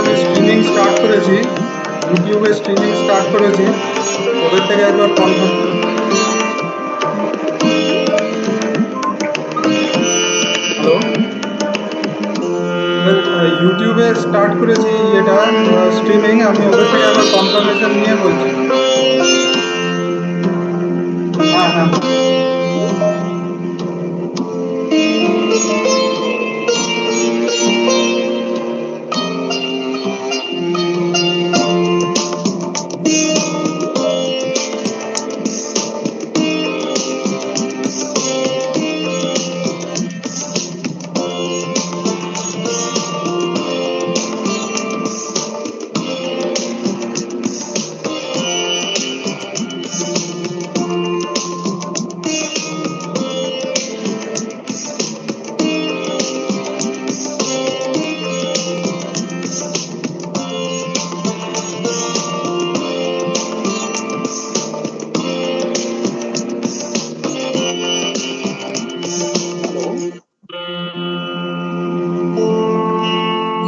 আমি streaming start করেছি, ইউটিউবে স্ট্রিমিং স্টার্ট করেছি, ওদের থেকে একবার কনফার্ম। হ্যালো, ইউটিউবে স্টার্ট করেছি এটা স্ট্রিমিং, আমি ওদের থেকে একবার কনফার্মেশন নিয়ে বলছি। হ্যাঁ হ্যাঁ।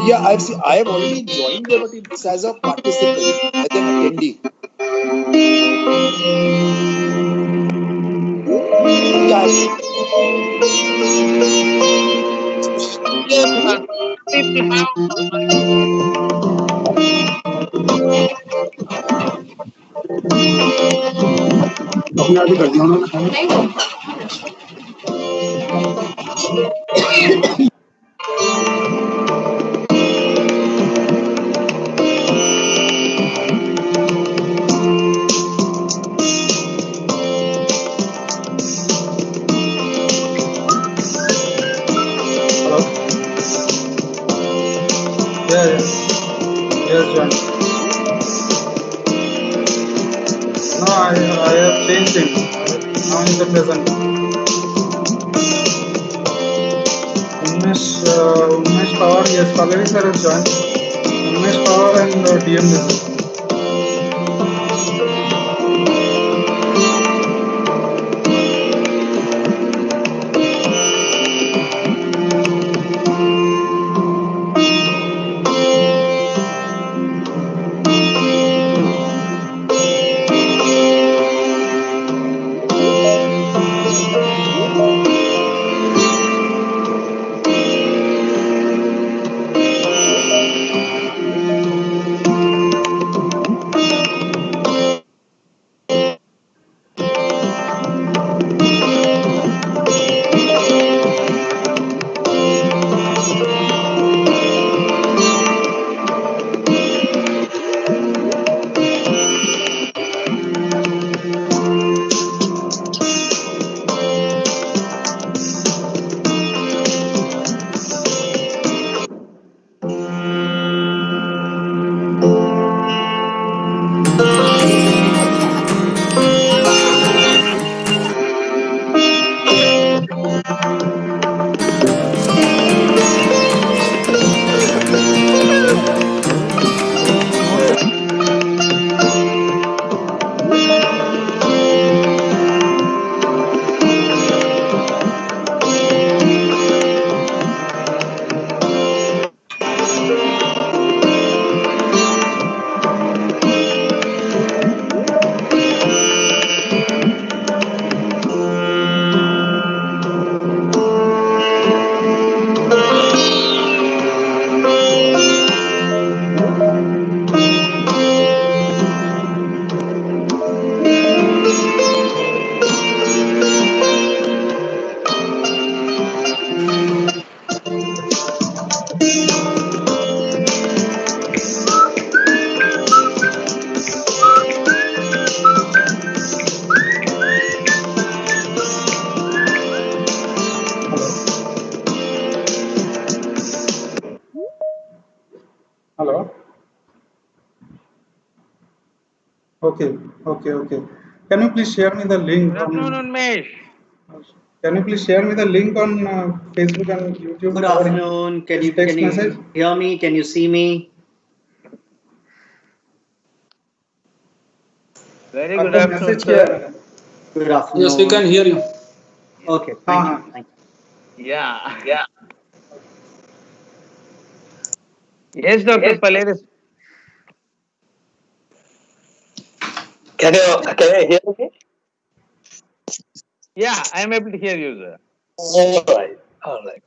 Yeah, I have already joined there, but it's as a participant, as an attendee. Yeah, अपने आप ही कर दिया उन्होंने। Hello? Yeah, yeah. Yes, John. No, I have changed him. Now in the present. Unmesh Power, yes, Pallavi sir has joined. Unmesh Power and DM Lizard. Hello. Okay, okay. Can you please share me the link Good afternoon, on? Unmesh. Can you please share me the link on Facebook and YouTube? Good afternoon. Can you text message? hear me? Can you see me? Very good आपको afternoon, message किया है sir. मैंने. Good afternoon. Yes, we can hear you. Okay, thank you. Thank you. Yeah. Yes, Dr. Paleris. Can you hear me? Yeah, I am able to hear you, sir. All right. All right.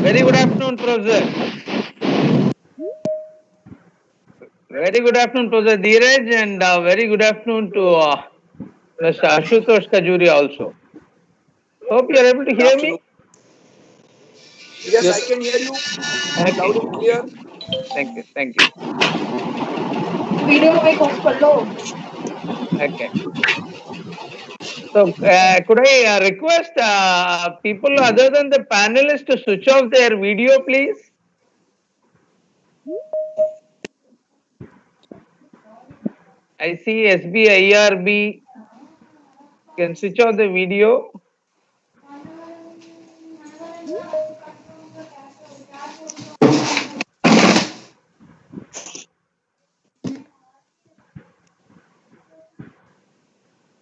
Very good afternoon, Professor. Very good afternoon, Professor Dheeraj, and very good afternoon to Mr. Ashutosh Kajuri also. Hope you are able to Good hear afternoon. me. Yes, I can hear you Okay. loud and clear. Thank you. Thank you. Video mic off कर लो Okay. So, could I request people other than the panelists to switch off their video, please? I see SB, IRB. Can switch off the video.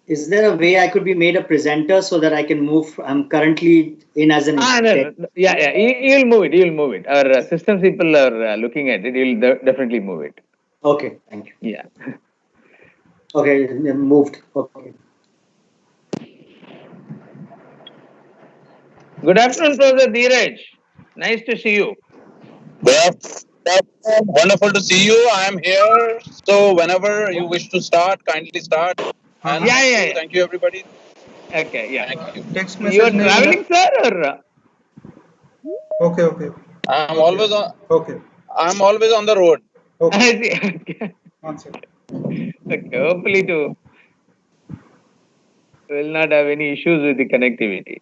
Is there a way I could be made a presenter so that I can move? I'm currently in as an No. Yeah. You'll move it. You'll move it. Our systems people are looking at it. You'll definitely move it. Okay, thank you. Yeah. Okay, moved. Okay. Good afternoon, Professor Dheeraj. Nice to see you. Wonderful to see you. I am here. So whenever you wish to start, kindly start. And Yeah. thank you, everybody. Okay. Yeah. Thank you. Text You are message नहीं traveling, मिला. sir, or? Okay. I'm Okay. always on. Okay. I'm always on the road. Okay. I see. Okay. One second. Okay. Hopefully, will not have any issues with the connectivity.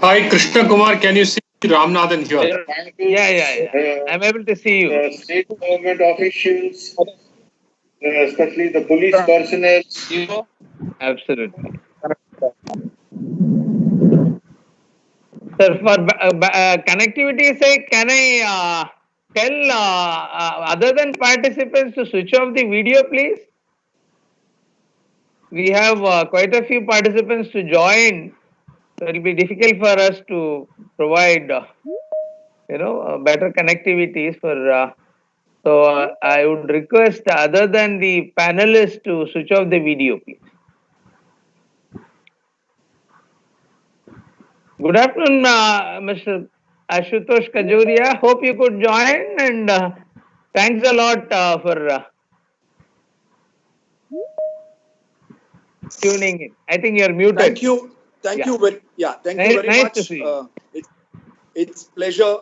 Hi, Krishna Kumar. Can you see Ramnathan here? Yeah. I'm able to see you. State government officials, especially the police personnel. Absolutely. Sir, for connectivity sake, can I tell other than participants to switch off the video, please? We have quite a few participants to join, so it will be difficult for us to provide, better connectivities for. So I would request other than the panelists to switch off the video, please. Good afternoon, Mr. Ashutosh Kajuria. Hope you could join, and thanks a lot for tuning in. I think you're muted. Thank you. Thank you very Nice much. to see you. It's pleasure,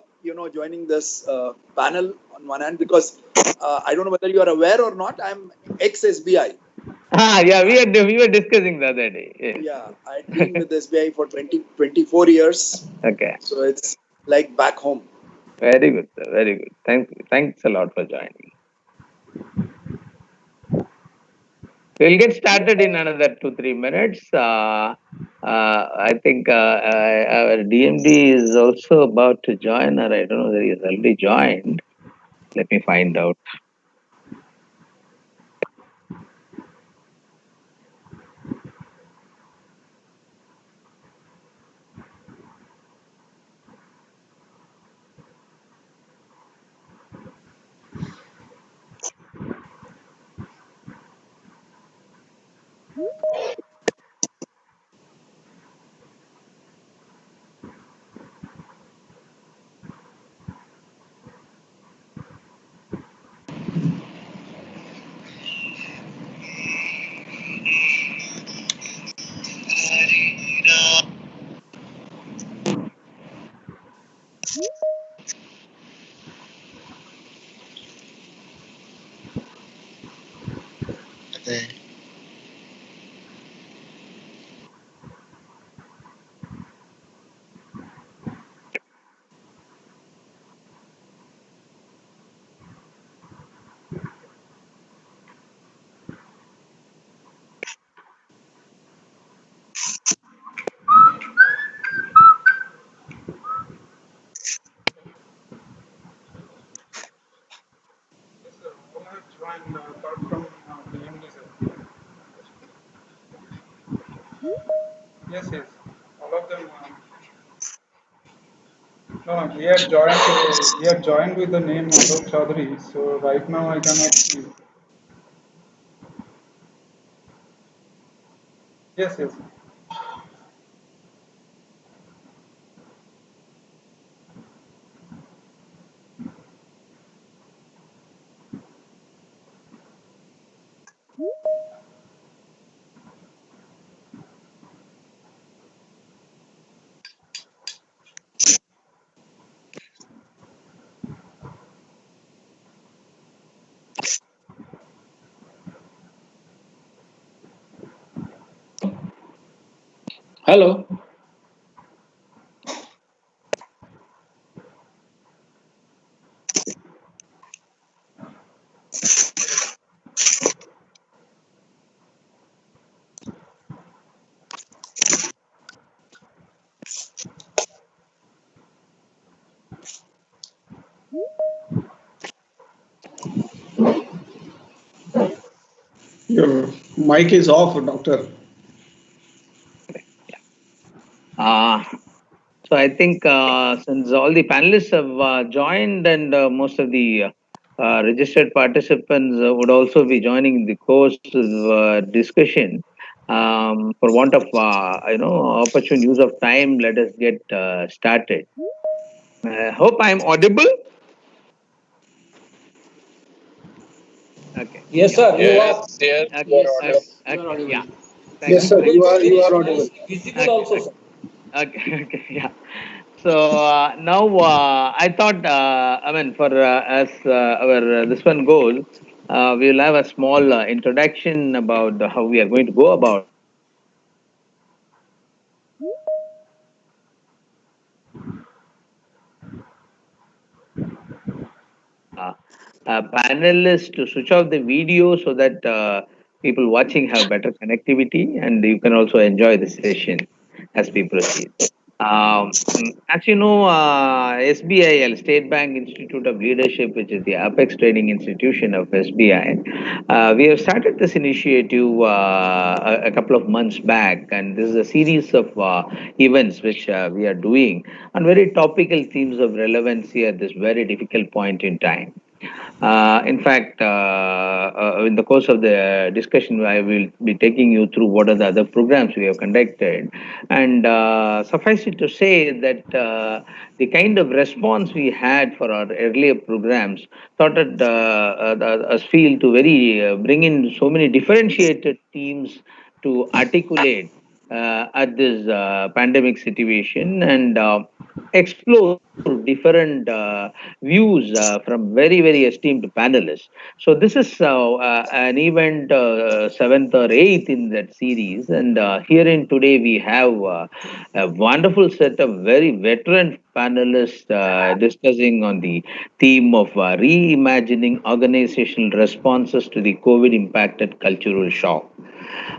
joining this panel on one hand because I don't know whether you are aware or not. I'm ex-SBI. We were discussing the other day. Yes. Yeah, I've been with SBI for 24 years. Okay. So it's like back home. Very good, sir. Very good. Thanks a lot for joining. We'll get started in another 2-3 minutes. I think our DMD is also about to join, or I don't know whether he's already joined. Let me find out. Yes, yes. All of them. No, he had joined with the name Alok Chaudhary. So right now I cannot see. Yes, yes. Hello. Your mic is off, doctor. Uh, so I think since all the panelists have joined and most of the registered participants would also be joining the course discussion, for want of opportune use of time, let us get started. Hope I am audible. Okay. Yes, Yeah. sir. You are. Yes, yes, Okay. you are Yes, Okay. audible. yes, you are Okay. Yeah. audible. Thank Yes, you. sir. Thank You you. are Very audible. nice. Visible Okay. also, Okay. sir. Okay. Okay. Yeah. So now I thought, I mean, for as our this one goes, we will have a small introduction about how we are going to go about it, and panelists to switch off the video so that people watching have better connectivity and you can also enjoy the session as we proceed. As you know, SBIL, State Bank Institute of Leadership, which is the apex training institution of SBI, we have started this initiative a couple of months back, and this is a series of events which we are doing on very topical themes of relevancy at this very difficult point in time. In fact, in the course of the discussion, I will be taking you through what are the other programs we have conducted. And suffice it to say that the kind of response we had for our earlier programs started us feel to very bring in so many differentiated teams to articulate at this pandemic situation and explore different views from very esteemed panelists. So this is an event seventh or eighth in that series, and herein today we have a wonderful set of very veteran panelists discussing on the theme of reimagining organizational responses to the COVID impacted cultural shock.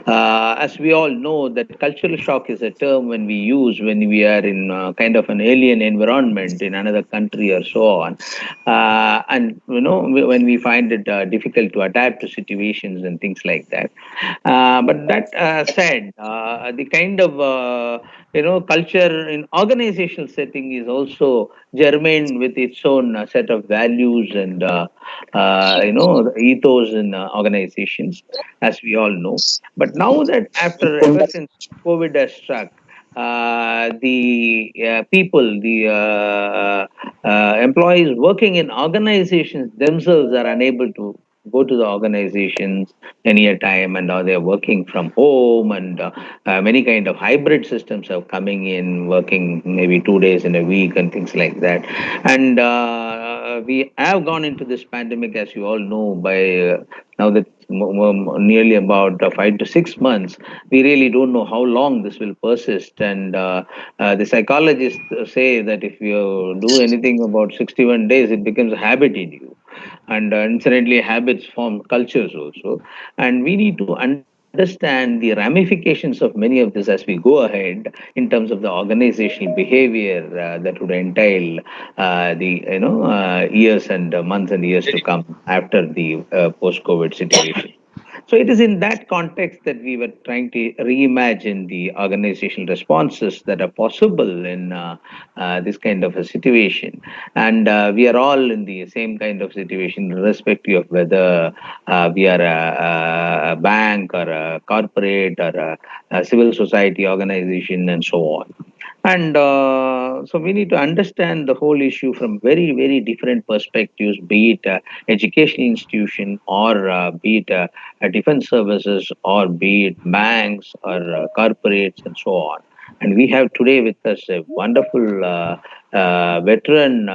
As we all know, that cultural shock is a term when we use when we are in kind of an alien environment in another country or so on, and when we find it difficult to adapt to situations and things like that. But that said, the kind of culture in organizational setting is also germane with its own set of values and the ethos in organizations, as we all know. But now that after ever since COVID has struck, the people, the employees working in organizations themselves are unable to go to the organizations any a time, and now they're working from home, and many kind of hybrid systems are coming in, working maybe 2 days in a week and things like that. And we have gone into this pandemic, as you all know, by now that nearly about 5 to 6 months. We really don't know how long this will persist, and the psychologists say that if you do anything about 61 days, it becomes a habit in you, and incidentally habits form cultures also, and we need to understand the ramifications of many of this as we go ahead in terms of the organizational behavior that would entail the years and months and years to come after the post COVID situation. So it is in that context that we were trying to reimagine the organizational responses that are possible in this kind of a situation. And we are all in the same kind of situation, irrespective of whether we are a bank or a corporate or a civil society organization and so on. And so we need to understand the whole issue from very, very different perspectives, be it educational institution or be it defense services or be it banks or corporates and so on. And we have today with us a wonderful veteran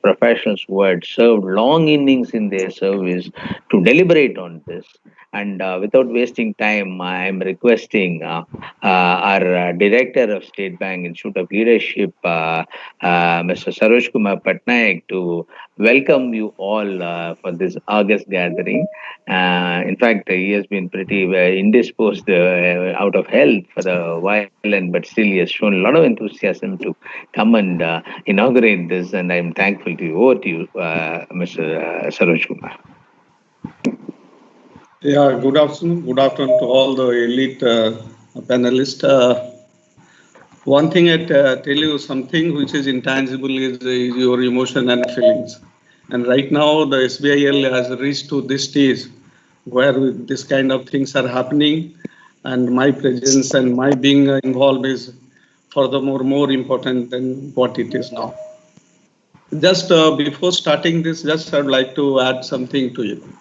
professionals who had served long innings in their service to deliberate on this. And without wasting time, I am requesting our Director of State Bank Institute of Leadership, Mr. Saroj Kumar Patnaik, to welcome you all for this August gathering. In fact, he has been pretty indisposed out of health for a while, but still he has shown a lot of enthusiasm to come and inaugurate this. And I'm thankful to you. Over to you, Mr. Saroj Kumar. Yeah, good afternoon. Good afternoon to all the elite panelists. One thing I tell you, something which is intangible is your emotion and feelings. And right now, the SBIL has reached to this stage where this kind of things are happening, and my presence and my being involved is furthermore more important than what it is now. Just before starting this, just I'd like to add something to you.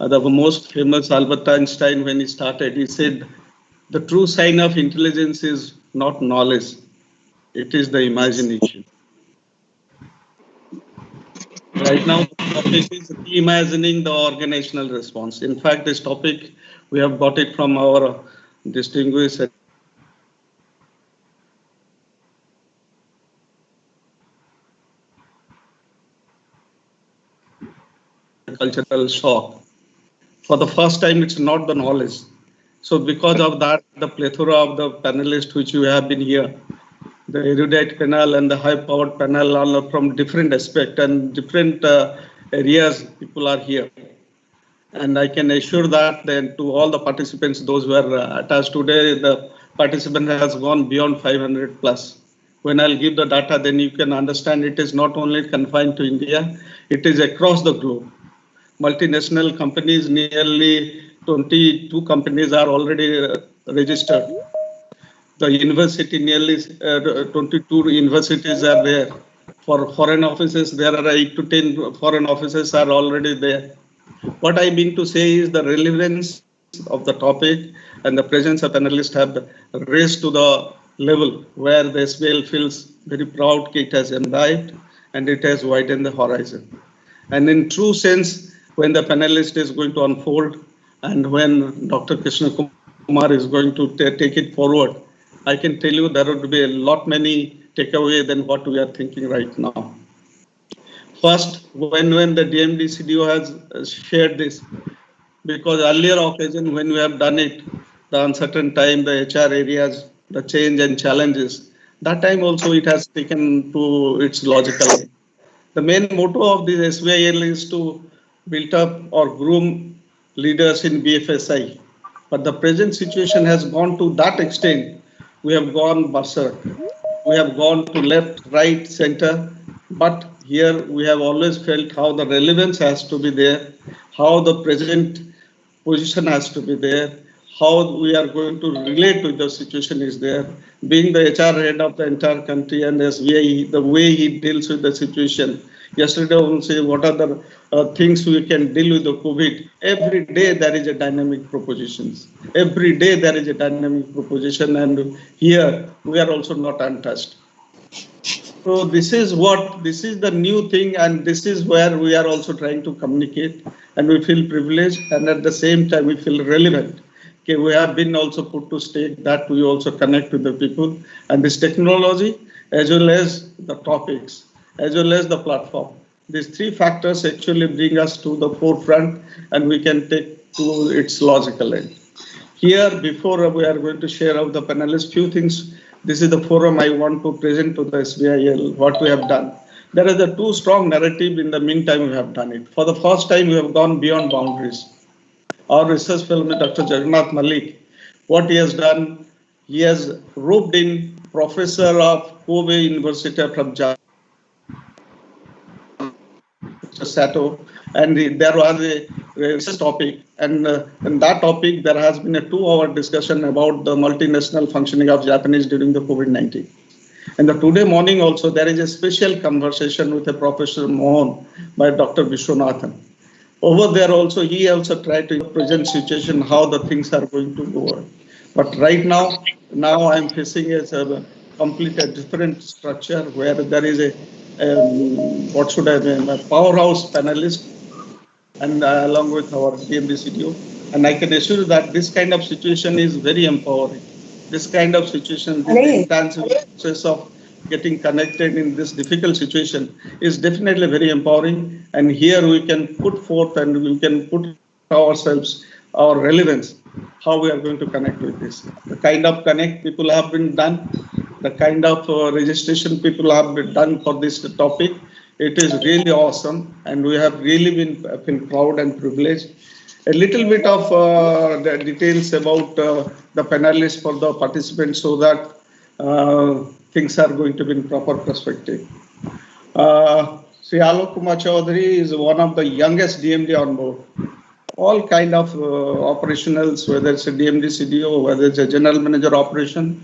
The most famous Albert Einstein, when he started, he said, the true sign of intelligence is not knowledge, it is the imagination. Right now, the topic is reimagining the organizational response. In fact, this topic, we have got it from our distinguished cultural shock. For the first time, it's not the knowledge. So because of that, the plethora of the panelists which you have been here, the erudite panel and the high-powered panel are from different aspects and different areas people are here. And I can assure that then to all the participants, those who are attached today, the participant has gone beyond 500 plus. When I'll give the data, then you can understand it is not only confined to India, it is across the globe. Multinational companies, nearly 22 companies are already registered. The university, nearly 22 universities are there. For foreign offices, there are 8 to 10 foreign offices are already there. What I mean to say is the relevance of the topic and the presence of panelists have raised to the level where the SBL feels very proud it has imbibed and it has widened the horizon. And in true sense, when the panelist is going to unfold and when Dr. Krishna Kumar is going to take it forward, I can tell you there would be a lot many takeaway than what we are thinking right now. First, when the DMD CDO has shared this, because earlier occasion when we have done it, the uncertain time, the HR areas, the change and challenges, that time also it has taken to its logical. The main motto of this SBIL is to build up or groom leaders in BFSI. But the present situation has gone to that extent, we have gone berserk. We have gone to left, right, center. But here we have always felt how the relevance has to be there, how the present position has to be there, how we are going to relate to the situation is there. Being the HR head of the entire country and SBI, the way he deals with the situation. Yesterday, I will say what are the things we can deal with the COVID. Every day there is a dynamic propositions. Every day there is a dynamic proposition, and here we are also not untouched. So this is the new thing, and this is where we are also trying to communicate, and we feel privileged, and at the same time we feel relevant. Okay, we have been also put to stake that we also connect with the people, and this technology as well as the topics, as well as the platform. These three factors actually bring us to the forefront, and we can take to its logical end. Here, before we are going to share out the panelists, few things. This is the forum I want to present to the SBIL what we have done. There is a too strong narrative. In the meantime, we have done it. For the first time, we have gone beyond boundaries. Our research fellow, Dr. Jagannath Malik, what he has done, he has roped in professor of Kobe University from Sato, and there was a research topic, and in that topic there has been a 2-hour discussion about the multinational functioning of Japanese during the COVID-19. And the today morning also there is a special conversation with a Professor Mohan by Dr. Vishwanathan. Over there also he also tried to present situation how the things are going to go on. But right now I'm facing a complete a different structure where there is a what should I name, a powerhouse panelist and along with our DMD CTO. And I can assure you that this kind of situation is very empowering. This kind of situation, this intensive process of getting connected in this difficult situation is definitely very empowering. And here we can put forth and we can put ourselves, our relevance, how we are going to connect with this. The kind of connect people have been done, the kind of registration people have been done for this topic. It is really awesome, and we have really been feel proud and privileged. A little bit of the details about the panelists for the participants, so that things are going to be in proper perspective. Sri Alok Kumar Chaudhary is one of the youngest DMD on board. All kind of operationals, whether it's a DMD CDO, whether it's a general manager operation,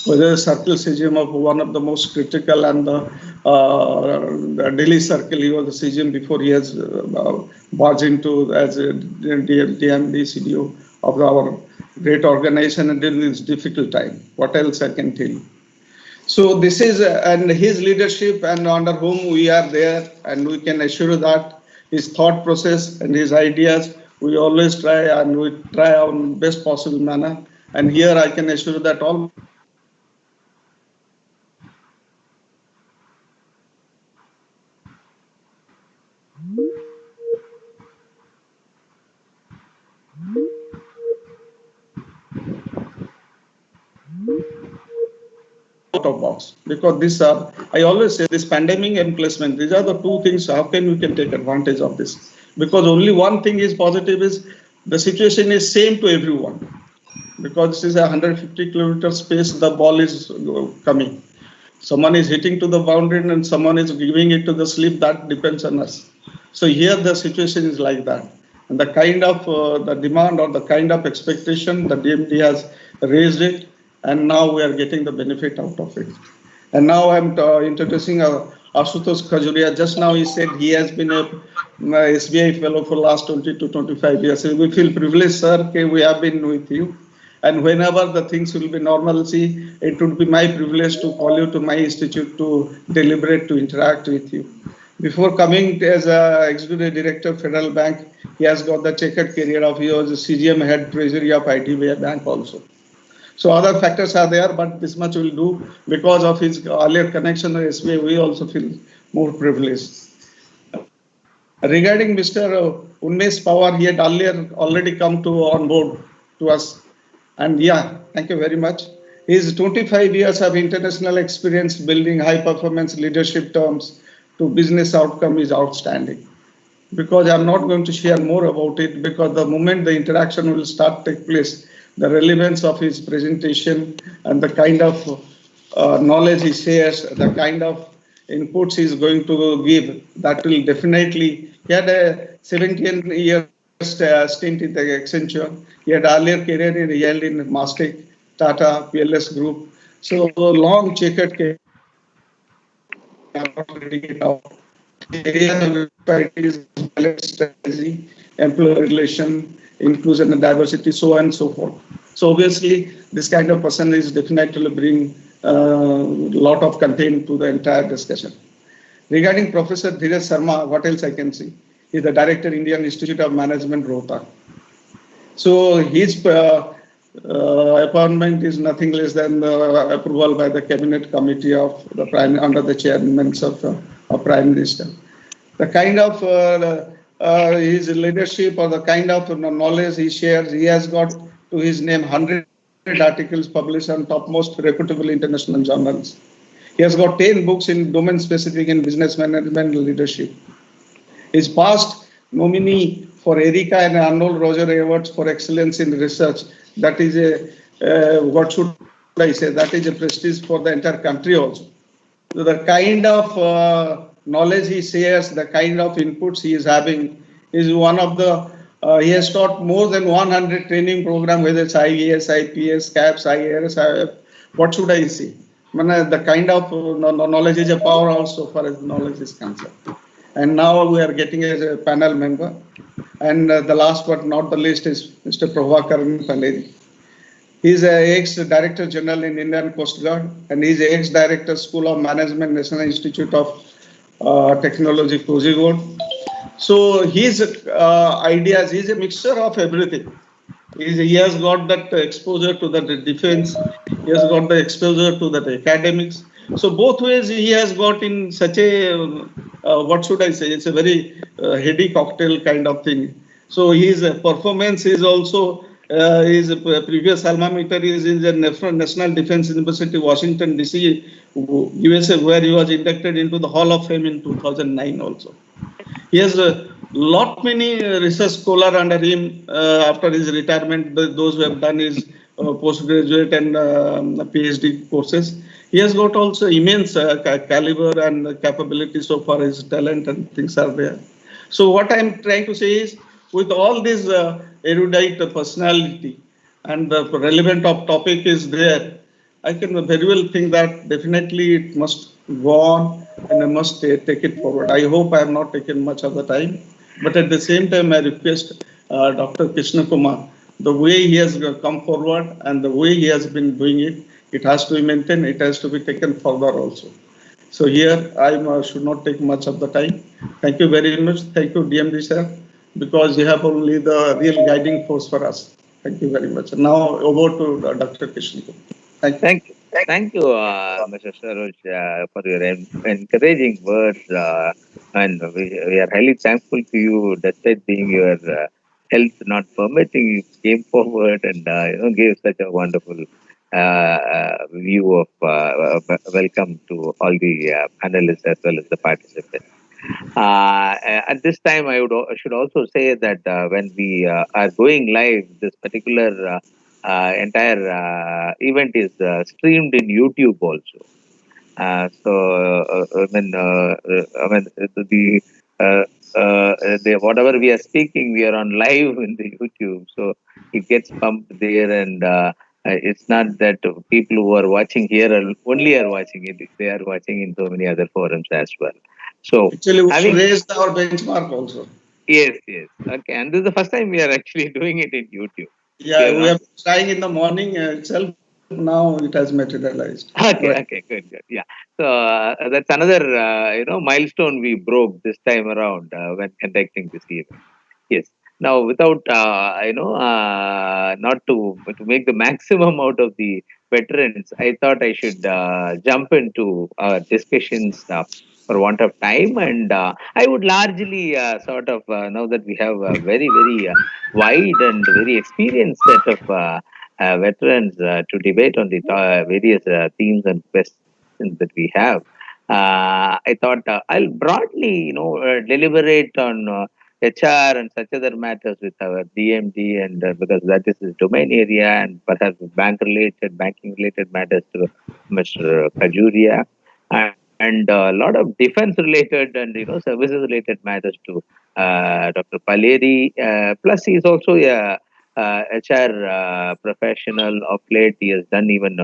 whether circle CGM of one of the most critical and the Delhi circle, he was the CGM before he has barged into as a DMD CDO of our great organization and during this difficult time. What else I can tell you? So this is and his leadership and under whom we are there, and we can assure that his thought process and his ideas, we always try and we try our best possible manner. And here I can assure that all out of box, because this I always say this pandemic and placement, these are the two things. How can we can take advantage of this? Because only one thing is positive is the situation is same to everyone, because this is a 150 kilometer space, the ball is coming. Someone is hitting to the boundary and someone is giving it to the slip. That depends on us. So here the situation is like that, and the kind of the demand or the kind of expectation the DMD has raised it, and now we are getting the benefit out of it. And now I'm introducing Ashutosh Khajuria. Just now he said he has been a SBI fellow for last 20 to 25 years. So we feel privileged, sir. Okay, we have been with you. And whenever the things will be normalcy, it would be my privilege to call you to my institute to deliberate, to interact with you. Before coming as a executive director of Federal Bank, he has got the checkered career of he was a CGM head treasury of ITBI Bank also. So other factors are there, but this much will do because of his earlier connection with SBI. We also feel more privileged. Regarding Mr. Unmesh Pawar, he had earlier already come to on board to us. And yeah, thank you very much. His 25 years of international experience building high performance leadership terms to business outcome is outstanding. Because I'm not going to share more about it, because the moment the interaction will start take place, the relevance of his presentation and the kind of knowledge he shares, the kind of inputs he's going to give, that will definitely. He had a 17-year stint in the Accenture. He had earlier career in Yale in Mastek, Tata, PLS Group. So long checkered career. I'm not reading it out. Areas of expertise, balance strategy, employee relation, inclusion and diversity, so on and so forth. So obviously, this kind of person is definitely bring a lot of content to the entire discussion. Regarding Professor Dheeraj Sharma, what else I can see? He's the Director, Indian Institute of Management, Rohtak. So his appointment is nothing less than approval by the Cabinet Committee of the Prime under the chairman of Prime Minister. The kind of his leadership or the kind of knowledge he shares, he has got to his name 100 articles published on topmost reputable international journals. He has got 10 books in domain specific in business management and leadership. His past nominee for Erika and Arnold Roger Awards for excellence in research. That is what should I say? That is a prestige for the entire country also. So the kind of knowledge he shares, the kind of inputs he is having is one of the, he has taught more than 100 training program, whether it's IAS, IPS, CAPS, IAS, IF, what should I say? The kind of knowledge is a power also far as knowledge is concerned. And now we are getting as a panel member. And the last but not the least is Mr. Prabhakaran Paleri. He is ex-Director General in Indian Coast Guard and he is ex-Director School of Management, National Institute of Technology, Kozhikode. So his ideas, he is a mixture of everything. He has got that exposure to the defense, he has got the exposure to the academics. So both ways he has got in such a, what should I say, it's a very heady cocktail kind of thing. So his performance is also, his previous alma mater is in the National Defense University, Washington, D.C., USA, where he was inducted into the Hall of Fame in 2009 also. He has a lot many research scholar under him after his retirement. Those who have done his postgraduate and PhD courses. He has got also immense caliber and capability so far. His talent and things are there. So what I am trying to say is, with all this erudite personality and the relevant of topic is there, I can very well think that definitely it must go on and I must take it forward. I hope I have not taken much of the time, but at the same time, I request Dr. Krishna Kumar, the way he has come forward and the way he has been doing it, it has to be maintained, it has to be taken further also. So here, I should not take much of the time. Thank you very much. Thank you, DMD sir, because you have only the real guiding force for us. Thank you very much. Now over to Dr. Krishna Kumar. Thank you. Thank you, Mr. Saroj, for your encouraging words. And we are highly thankful to you, despite being your health not permitting, you came forward and gave such a wonderful view of welcome to all the panelists as well as the participants. At this time, I should also say that when we are going live, this particular entire event is streamed in YouTube also. Whatever we are speaking, we are on live in the YouTube, so it gets pumped there, and it's not that people who are watching here only are watching it; they are watching in so many other forums as well. So actually, we should raise our benchmark also. Yes. Okay, and this is the first time we are actually doing it in YouTube. Yeah, we are trying in the morning itself. Now it has materialized. Okay, good. Yeah. So that's another milestone we broke this time around when conducting this event. Yes. Now, without not to make the maximum out of the veterans, I thought I should jump into discussions for want of time, and I would largely now that we have a very wide and very experienced set of veterans to debate on the various themes and questions that we have. I thought I'll broadly, deliberate on HR and such other matters with our DMD, and because that is his domain area, and perhaps banking related matters to Mr. Kajuria, and a lot of defense related and services related matters to Dr. Paleri. Plus, he is also a HR professional of late. He has done even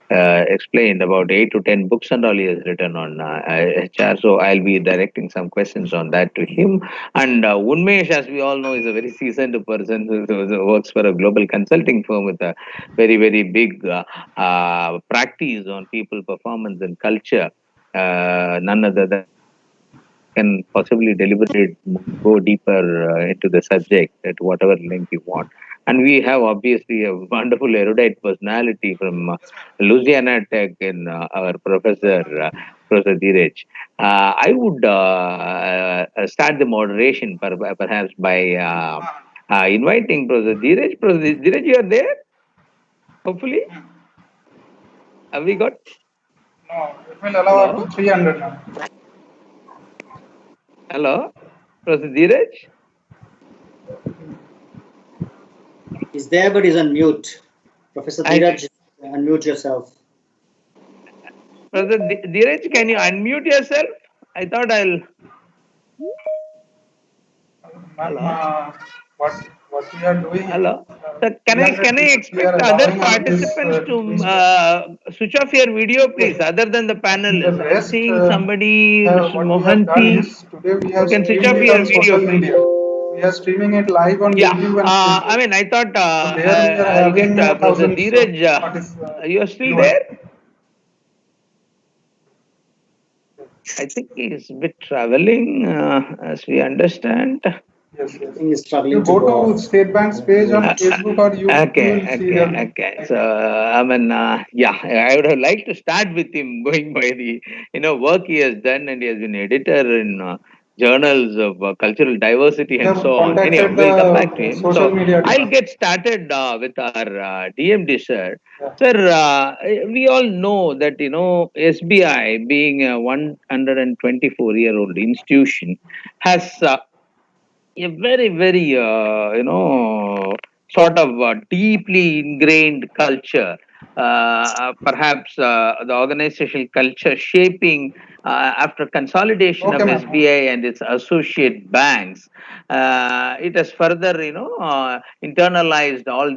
explained about 8 to 10 books and all he has written on HR. So I'll be directing some questions on that to him. And Unmesh, as we all know, is a very seasoned person who works for a global consulting firm with a very big practice on people performance and culture. None other than can possibly deliberate, go deeper into the subject at whatever length you want. And we have obviously a wonderful erudite personality from Louisiana Tech in our Professor Dheeraj. I would start the moderation perhaps by inviting Professor Dheeraj. Professor Dheeraj, you are there? Hopefully. Have we got? No, it will allow up to 300 now. Hello, Professor Dheeraj? He's there, but he's on mute. Professor Dheeraj, unmute yourself. Professor Dheeraj, can you unmute yourself? I thought I'll. Hello. What we are doing? Hello. So can I 300 people we are expect other allowing on this participants Teams. to switch off your video, please, other than the In the panelists? I'm rest, seeing somebody, Mr. what we have done Mohanty. is today we You have can switch streamed off it your on video, social please. media. We are streaming it live on Yeah. YouTube and I Facebook. mean, I thought So there we are I'll get having Professor thousands of Dheeraj. You are still viewers. there? I think he's a bit traveling, as we understand. Yes, yes. I think he's You struggling to go go to off. State Bank's page on Facebook or YouTube, you will see him. Okay. So, I mean, yeah, I would have liked to start with him going by the, work he has done, and he has been editor in journals of cultural diversity We and have so on. Anyhow, contacted we'll come back to the him. social So, media I'll department. get started with our DMD, sir. Yeah. Sir, we all know that, SBI being a 124-year-old institution has a very, very, sort of deeply ingrained culture. Perhaps the organizational culture shaping after consolidation Okay, of ma'am. SBI and its associate banks. It has further, internalized all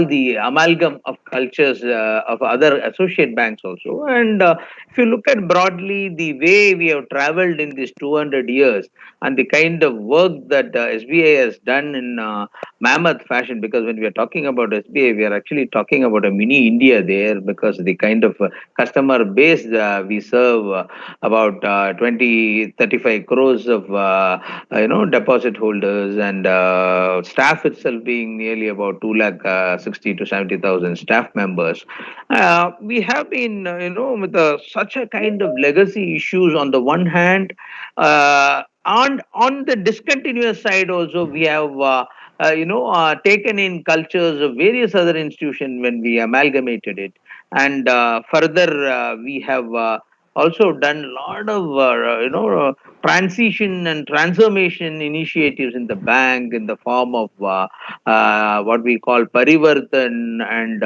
the amalgam of cultures of other associate banks also. And if you look at broadly the way we have traveled in these 200 years, and the kind of work that SBI has done in mammoth fashion, because when we are talking about SBI, we are actually talking about a mini India there, because the kind of customer base we serve, about 35 crores of deposit holders, and staff itself being nearly about 2 lakh 60 to 70,000 staff members. We have been, with such a kind of legacy issues on the one hand. And on the discontinuous side also, we have taken in cultures of various other institutions when we amalgamated it, and further we have also done a lot of transition and transformation initiatives in the bank in the form of what we call parivartan, and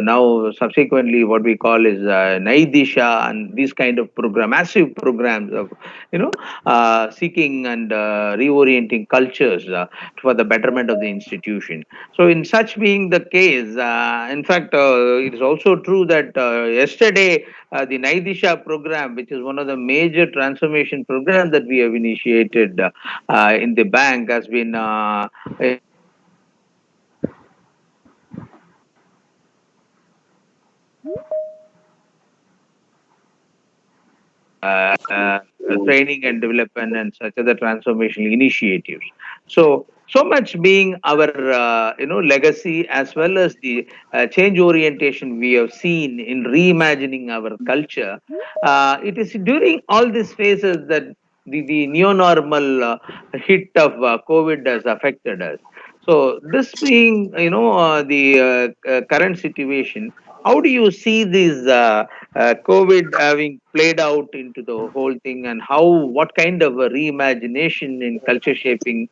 now subsequently what we call is naidisha, and these kind of massive programs of seeking and reorienting cultures for the betterment of the institution. So, in such being the case, in fact, it is also true that yesterday the Naidisha program, which is one of the major transformation programs that we have initiated in the bank, has been training and development and such other transformational initiatives. So much being our legacy, as well as the change orientation we have seen in reimagining our culture. It is during all these phases that the neo normal hit of COVID has affected us. So this being the current situation, how do you see this COVID having played out into the whole thing, and what kind of a reimagination in culture shaping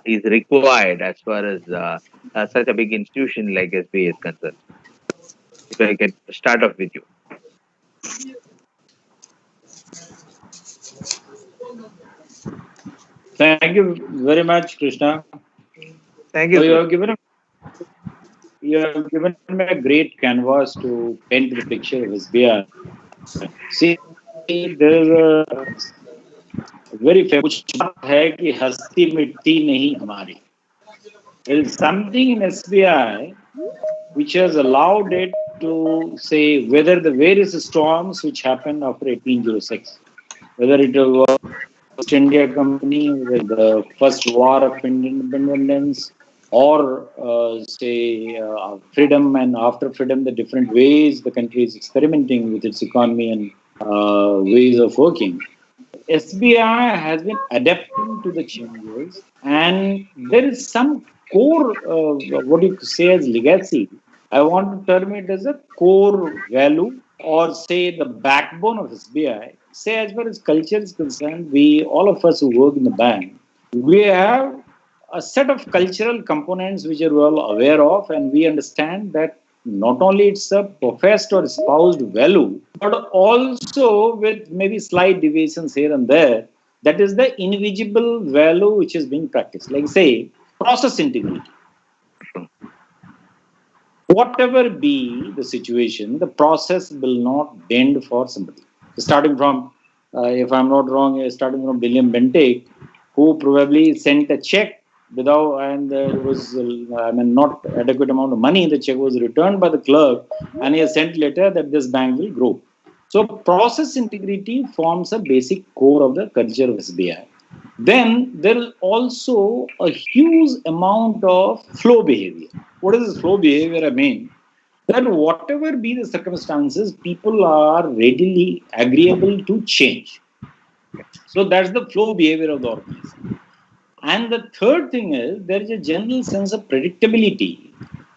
is required as far as such a big institution like SBA is concerned? If I can start off with you. Thank you very much, Krishna. Thank So you, you sir. have given me a great canvas to paint the picture of SBI. See, there is a very famous है कि हस्ती मिट्टी नहीं हमारी. There is something in SBI which has allowed it to say weather the various storms which happened after 1806, whether it was East India Company, the first war of independence, or say freedom, and after freedom, the different ways the country is experimenting with its economy and ways of working. SBI has been adapting to the changes, and there is some core, what you say as legacy. I want to term it as a core value or say the backbone of SBI, say as far as culture is concerned, we, all of us who work in the bank, we have a set of cultural components which are well aware of, and we understand that not only it's a professed or espoused value, but also with maybe slight deviations here and there, that is the invisible value which is being practiced. Like say, process integrity. Whatever be the situation, the process will not bend for somebody. Starting from, if I'm not wrong, starting from William Bentinck, who probably sent a check without, and there was, not adequate amount of money. The check was returned by the clerk, and he has sent letter that this bank will grow. So process integrity forms a basic core of the culture of SBI. Then there is also a huge amount of flow behavior. What is this flow behavior? I mean, that whatever be the circumstances, people are readily agreeable to change. So that's the flow behavior of the organization. And the third thing is there is a general sense of predictability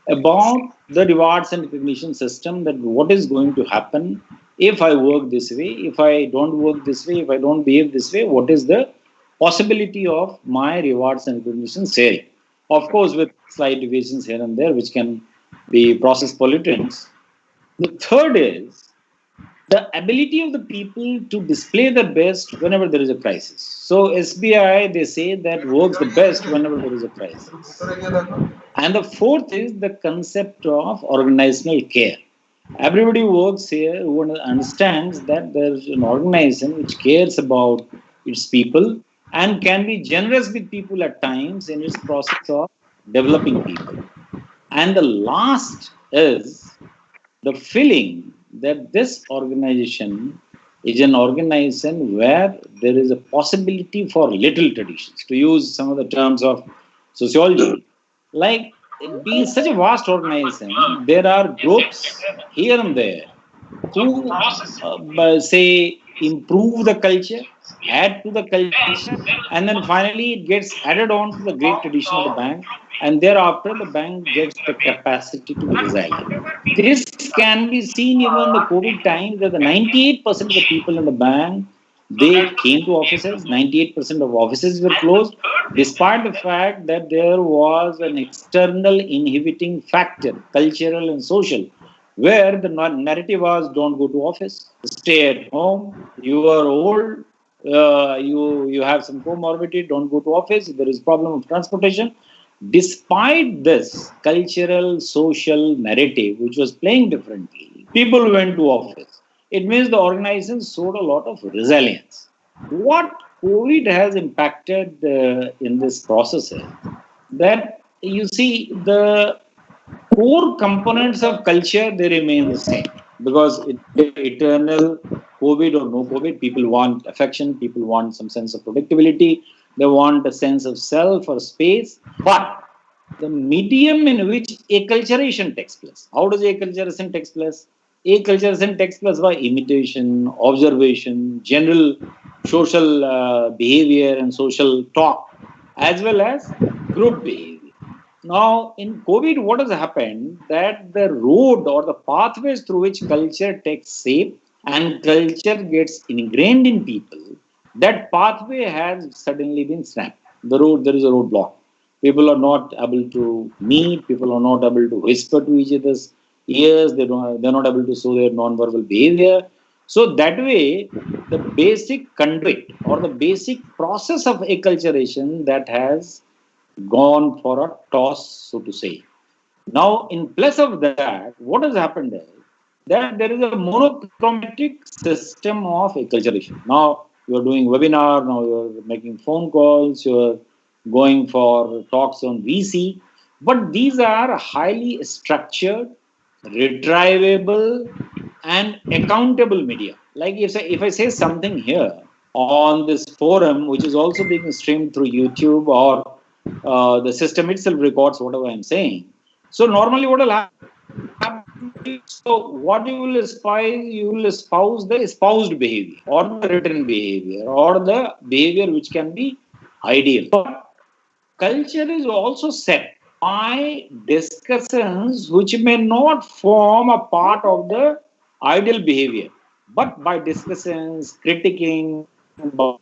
about the rewards and recognition system, that what is going to happen if I work this way, if I don't work this way, if I don't behave this way, what is the possibility of my rewards and recognition sharing. Of course, with slight deviations here and there, which can be process pollutants. The third is the ability of the people to display their best whenever there is a crisis. So SBI, they say that works the best whenever there is a crisis. And the fourth is the concept of organizational care. Everybody who works here who understands that there's an organization which cares about its people and can be generous with people at times in its process of developing people. And the last is the feeling that this organization is an organization where there is a possibility for little traditions, to use some of the terms of sociology. Like, being such a vast organization, there are groups here and there who say improve the culture, add to the culture, and then finally it gets added on to the great tradition of the bank, and thereafter the bank gets the capacity to be resilient. This can be seen even in the COVID times, that the 98% of the people in the bank, they came to offices. 98% of offices were closed, despite the fact that there was an external inhibiting factor, cultural and social, where the narrative was don't go to office, stay at home, you are old, you have some comorbidity, don't go to office, there is problem of transportation. Despite this cultural, social narrative, which was playing differently, people went to office. It means the organization showed a lot of resilience. What COVID has impacted in this process is that you see the core components of culture, they remain the same, because eternal COVID or no COVID, people want affection, people want some sense of predictability, they want a sense of self or space. But the medium in which acculturation takes place, how does acculturation takes place? Acculturation takes place by imitation, observation, general social behavior and social talk, as well as group behavior. Now, in COVID, what has happened, that the road or the pathways through which culture takes shape and culture gets ingrained in people, that pathway has suddenly been snapped. The road, there is a roadblock. People are not able to meet. People are not able to whisper to each other's ears. They're not able to show their non-verbal behavior. So that way, the basic conduit or the basic process of acculturation, that has gone for a toss, so to say. Now, in place of that, what has happened is that there is a monochromatic system of acculturation. Now, you're doing webinar, now you're making phone calls, you're going for talks on VC, but these are highly structured, retrievable, and accountable media. Like if I say something here on this forum, which is also being streamed through YouTube, or the system itself records whatever I'm saying. So normally what will happen, so what you will espouse the espoused behavior or the written behavior or the behavior which can be ideal. But culture is also set by discussions which may not form a part of the ideal behavior. But by discussions, critiquing, by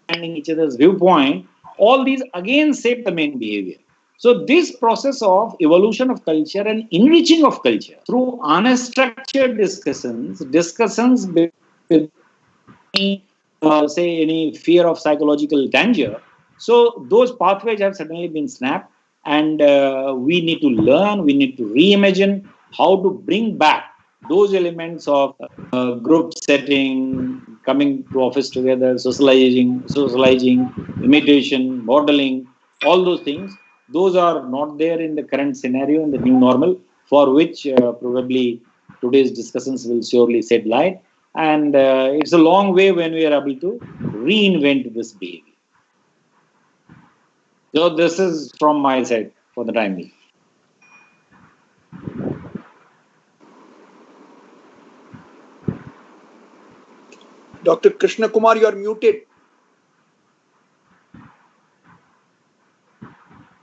understanding each other's viewpoint, all these again shape the main behavior. So this process of evolution of culture and enriching of culture through unstructured discussions with say any fear of psychological danger. So those pathways have suddenly been snapped, and we need to learn, we need to reimagine how to bring back those elements of group setting, coming to office together, socializing, imitation, modeling, all those things. Those are not there in the current scenario in the new normal, for which probably today's discussions will surely shed light. And it's a long way when we are able to reinvent this behavior. So this is from my side for the time being. Dr. Krishna Kumar, you are muted.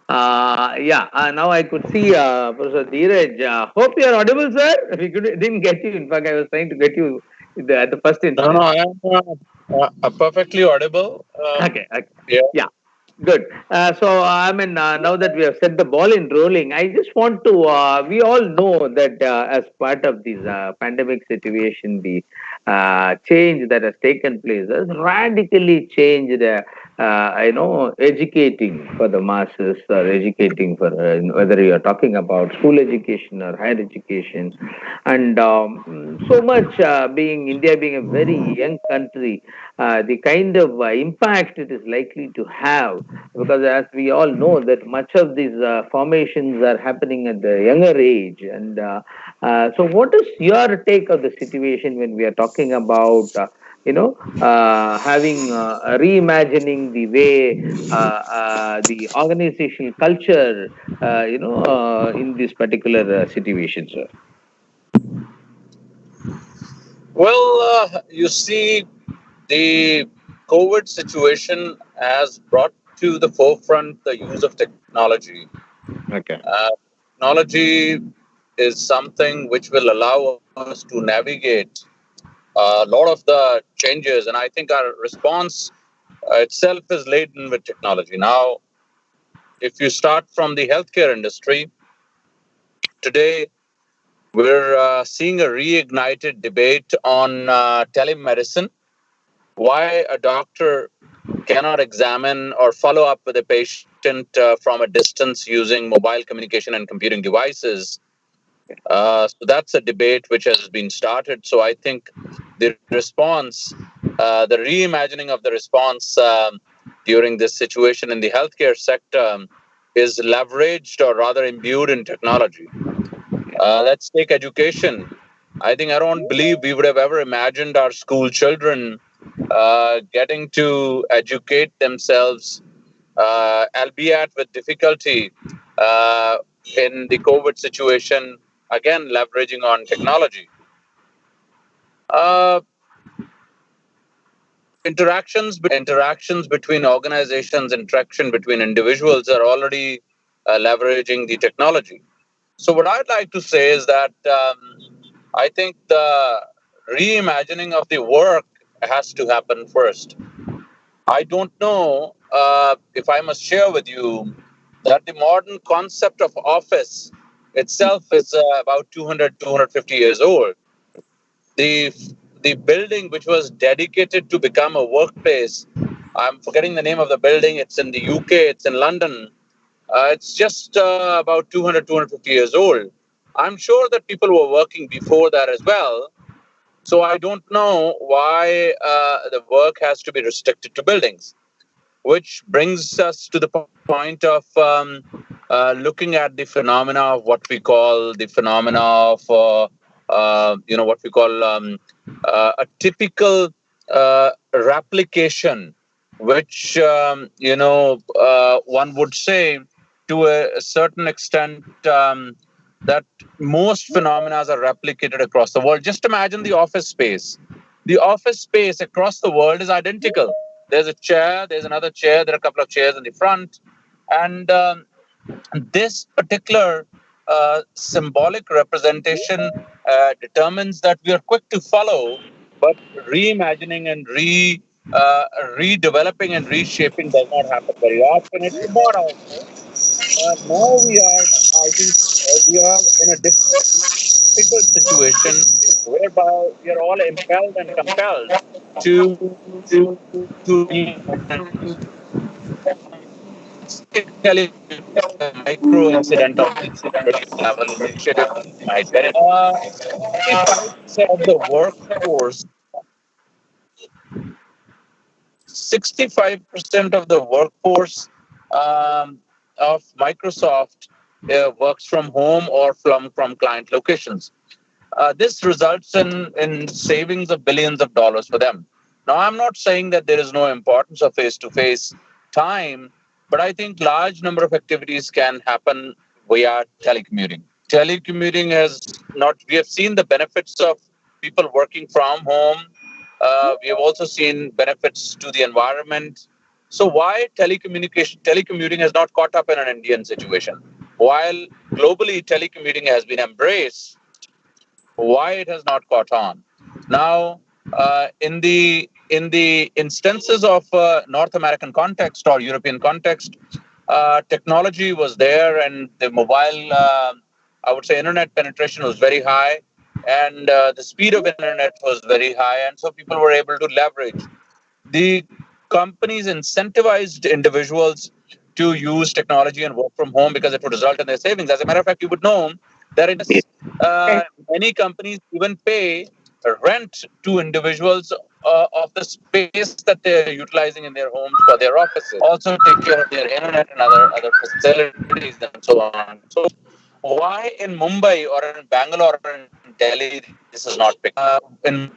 Now I could see Professor Dheeraj. Hope you are audible, sir. We didn't get you. In fact, I was trying to get you at the first No, instance. no, I am perfectly audible. Okay. Yeah. Yeah. Good. Now that we have set the ball in rolling, I just want to, we all know that as part of this pandemic situation, the change that has taken place has radically changed, educating for the masses or educating for, whether you are talking about school education or higher education. And so much India being a very young country, the kind of impact it is likely to have, because as we all know that much of these formations are happening at the younger age. And so what is your take of the situation when we are talking about reimagining the way the organizational culture in this particular situation, sir? Well, you see, the COVID situation has brought to the forefront the use of technology. Okay. Technology is something which will allow us to navigate a lot of the changes, and I think our response itself is laden with technology. Now, if you start from the healthcare industry, today we're seeing a reignited debate on telemedicine. Why a doctor cannot examine or follow up with a patient from a distance using mobile communication and computing devices. So that's a debate which has been started. So I think the response, the reimagining of the response during this situation in the healthcare sector is leveraged or rather imbued in technology. Let's take education. I think I don't believe we would have ever imagined our school children getting to educate themselves, albeit with difficulty, uh, in the COVID situation, again, leveraging on technology. Uh, interactions between organizations, interaction between individuals are already leveraging the technology. So, what I'd like to say is that I think the reimagining of the work has to happen first. I don't know if I must share with you that the modern concept of office itself is about 250 years old. The, the building which was dedicated to become a workplace, I'm forgetting the name of the building, it's in the UK, it's in London. It's just about 250 years old. I'm sure that people were working before that as well. So I don't know why the work has to be restricted to buildings, which brings us to the point of looking at the phenomena of what we call the phenomena of what we call a typical replication, which one would say to a certain extent that most phenomena are replicated across the world. Just imagine the office space. The office space across the world is identical. There's a chair, there's another chair, there are a couple of chairs in the front. And this particular symbolic representation determines that we are quick to follow, but reimagining and redeveloping and reshaping does not happen very often. It should not also. Now we are, I think, we are in a difficult situation whereby we are all impelled and compelled to micro incident of this level initiative might get it. 65% of the workforce, 65% of the workforce of Microsoft works from home or from client locations. This results in savings of billions of dollars for them. Now, I'm not saying that there is no importance of face-to-face time, but I think large number of activities can happen via telecommuting. Telecommuting has not. We have seen the benefits of people working from home. We have also seen benefits to the environment. So why telecommuting has not caught up in an Indian situation? While globally telecommuting has been embraced, why it has not caught on. Now, in the instances of North American context or European context, technology was there, and the mobile, I would say, internet penetration was very high, and the speed of internet was very high, and so people were able to leverage. The companies incentivized individuals to use technology and work from home because it would result in their savings. As a matter of fact, you would know that many companies even pay rent to individuals of the space that they're utilizing in their homes for their offices. Also take care of their internet and other facilities and so on. So why in Mumbai or in Bangalore or in Delhi this is not picked up? In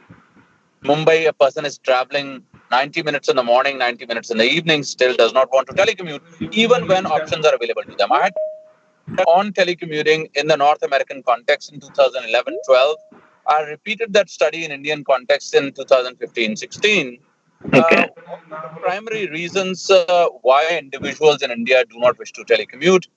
Mumbai, a person is traveling 90 minutes in the morning, 90 minutes in the evening, still does not want to telecommute, even when options are available to them. I had on telecommuting in the North American context in 2011-12. I repeated that study in Indian context in 2015-16. Okay. One of the primary reasons why individuals in India do not wish to telecommute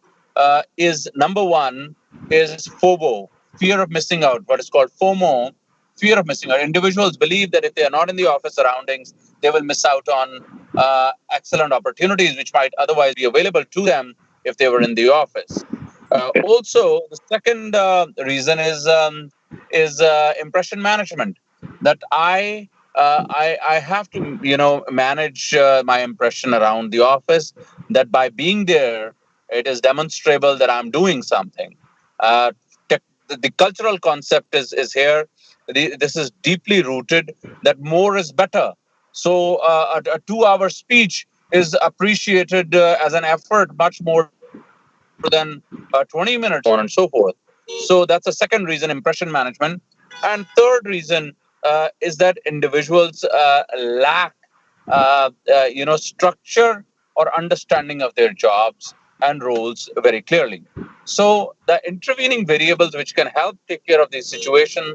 is number one is FOMO, fear of missing out, what is called FOMO, fear of missing out. Individuals believe that if they are not in the office surroundings, they will miss out on excellent opportunities which might otherwise be available to them if they were in the office. Also, the second reason is impression management. That I have to manage my impression around the office. That by being there, it is demonstrable that I'm doing something. Uh, the cultural concept is here. This is deeply rooted. That more is better. So a 2-hour speech is appreciated as an effort much more than 20 minutes, on and so forth. So that's a second reason, impression management. And third reason is that individuals lack, structure or understanding of their jobs and roles very clearly. So the intervening variables which can help take care of the situation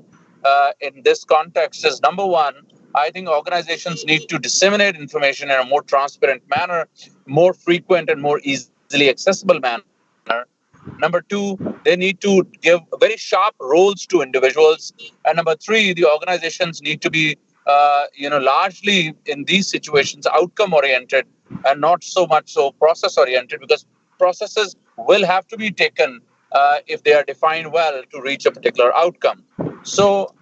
in this context is number one, I think organizations need to disseminate information in a more transparent manner, more frequent and more easily accessible manner. Number two, they need to give very sharp roles to individuals. And number three, the organizations need to be, largely in these situations outcome oriented and not so much so process oriented, because processes will have to be taken if they are defined well to reach a particular outcome. So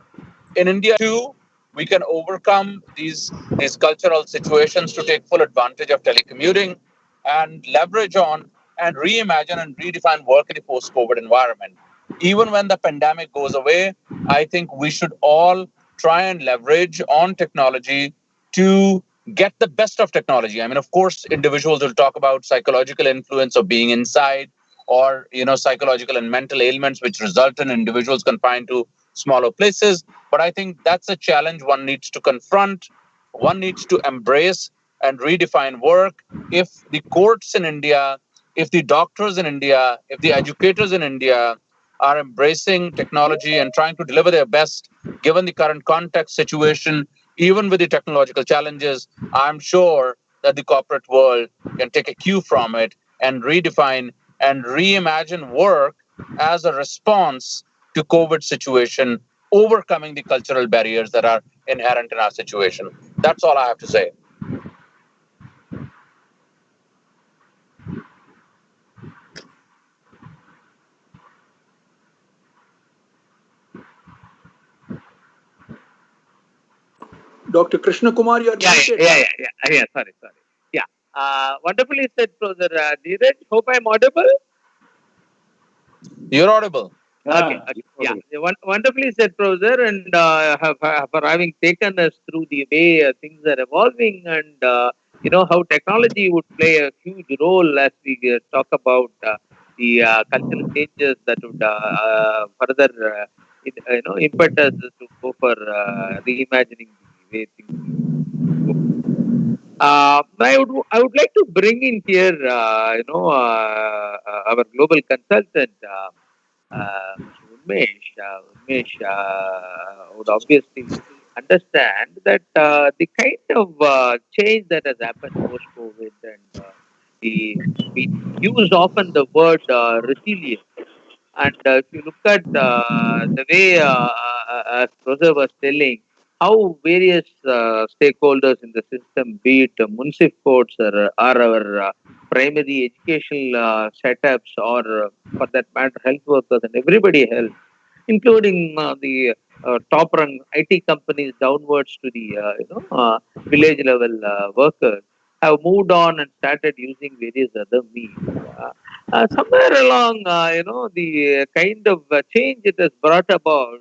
in India too, we can overcome these cultural situations to take full advantage of telecommuting and leverage on and reimagine and redefine work in the post-COVID environment. Even when the pandemic goes away, I think we should all try and leverage on technology to get the best of technology. I mean, of course, individuals will talk about psychological influence of being inside, or psychological and mental ailments which result in individuals confined to smaller places. But I think that's a challenge one needs to confront, one needs to embrace and redefine work. If the courts in India, if the doctors in India, if the educators in India are embracing technology and trying to deliver their best given the current context situation, even with the technological challenges, I'm sure that the corporate world can take a cue from it and redefine and reimagine work as a response to the current context. And I think that's a challenge one needs to confront, one needs to embrace and redefine work. If the courts in India, if the educators in India, if the educators in India are embracing technology and trying to deliver their best given the current context situation, even with the technological challenges, I'm sure that the corporate world can take a cue from it and reimagine work as a response to COVID situation, overcoming the cultural barriers that are inherent in our situation. That's all I have to say. Dr. Krishna Kumar, you are muted. Sorry. Yeah. Wonderfully said, Professor Dheeraj. Hope I'm audible. You're audible. Okay. Yeah. Wonderfully said, Professor, and for having taken us through the way things are evolving, and how technology would play a huge role as we talk about the cultural changes that would further impet us to go for reimagining the way things. I would like to bring in here, our global consultant, Mr. Unmesh. Unmesh would obviously understand that the kind of change that has happened post-COVID, and we use often the word resilience. And if you look at the way, as Professor was telling, how various stakeholders in the system, be it municipal courts or our primary educational setups, or for that matter, health workers and everybody else, including the top-rung IT companies downwards to the village level workers, have moved on and started using various other means. Somewhere along, the kind of change it has brought about.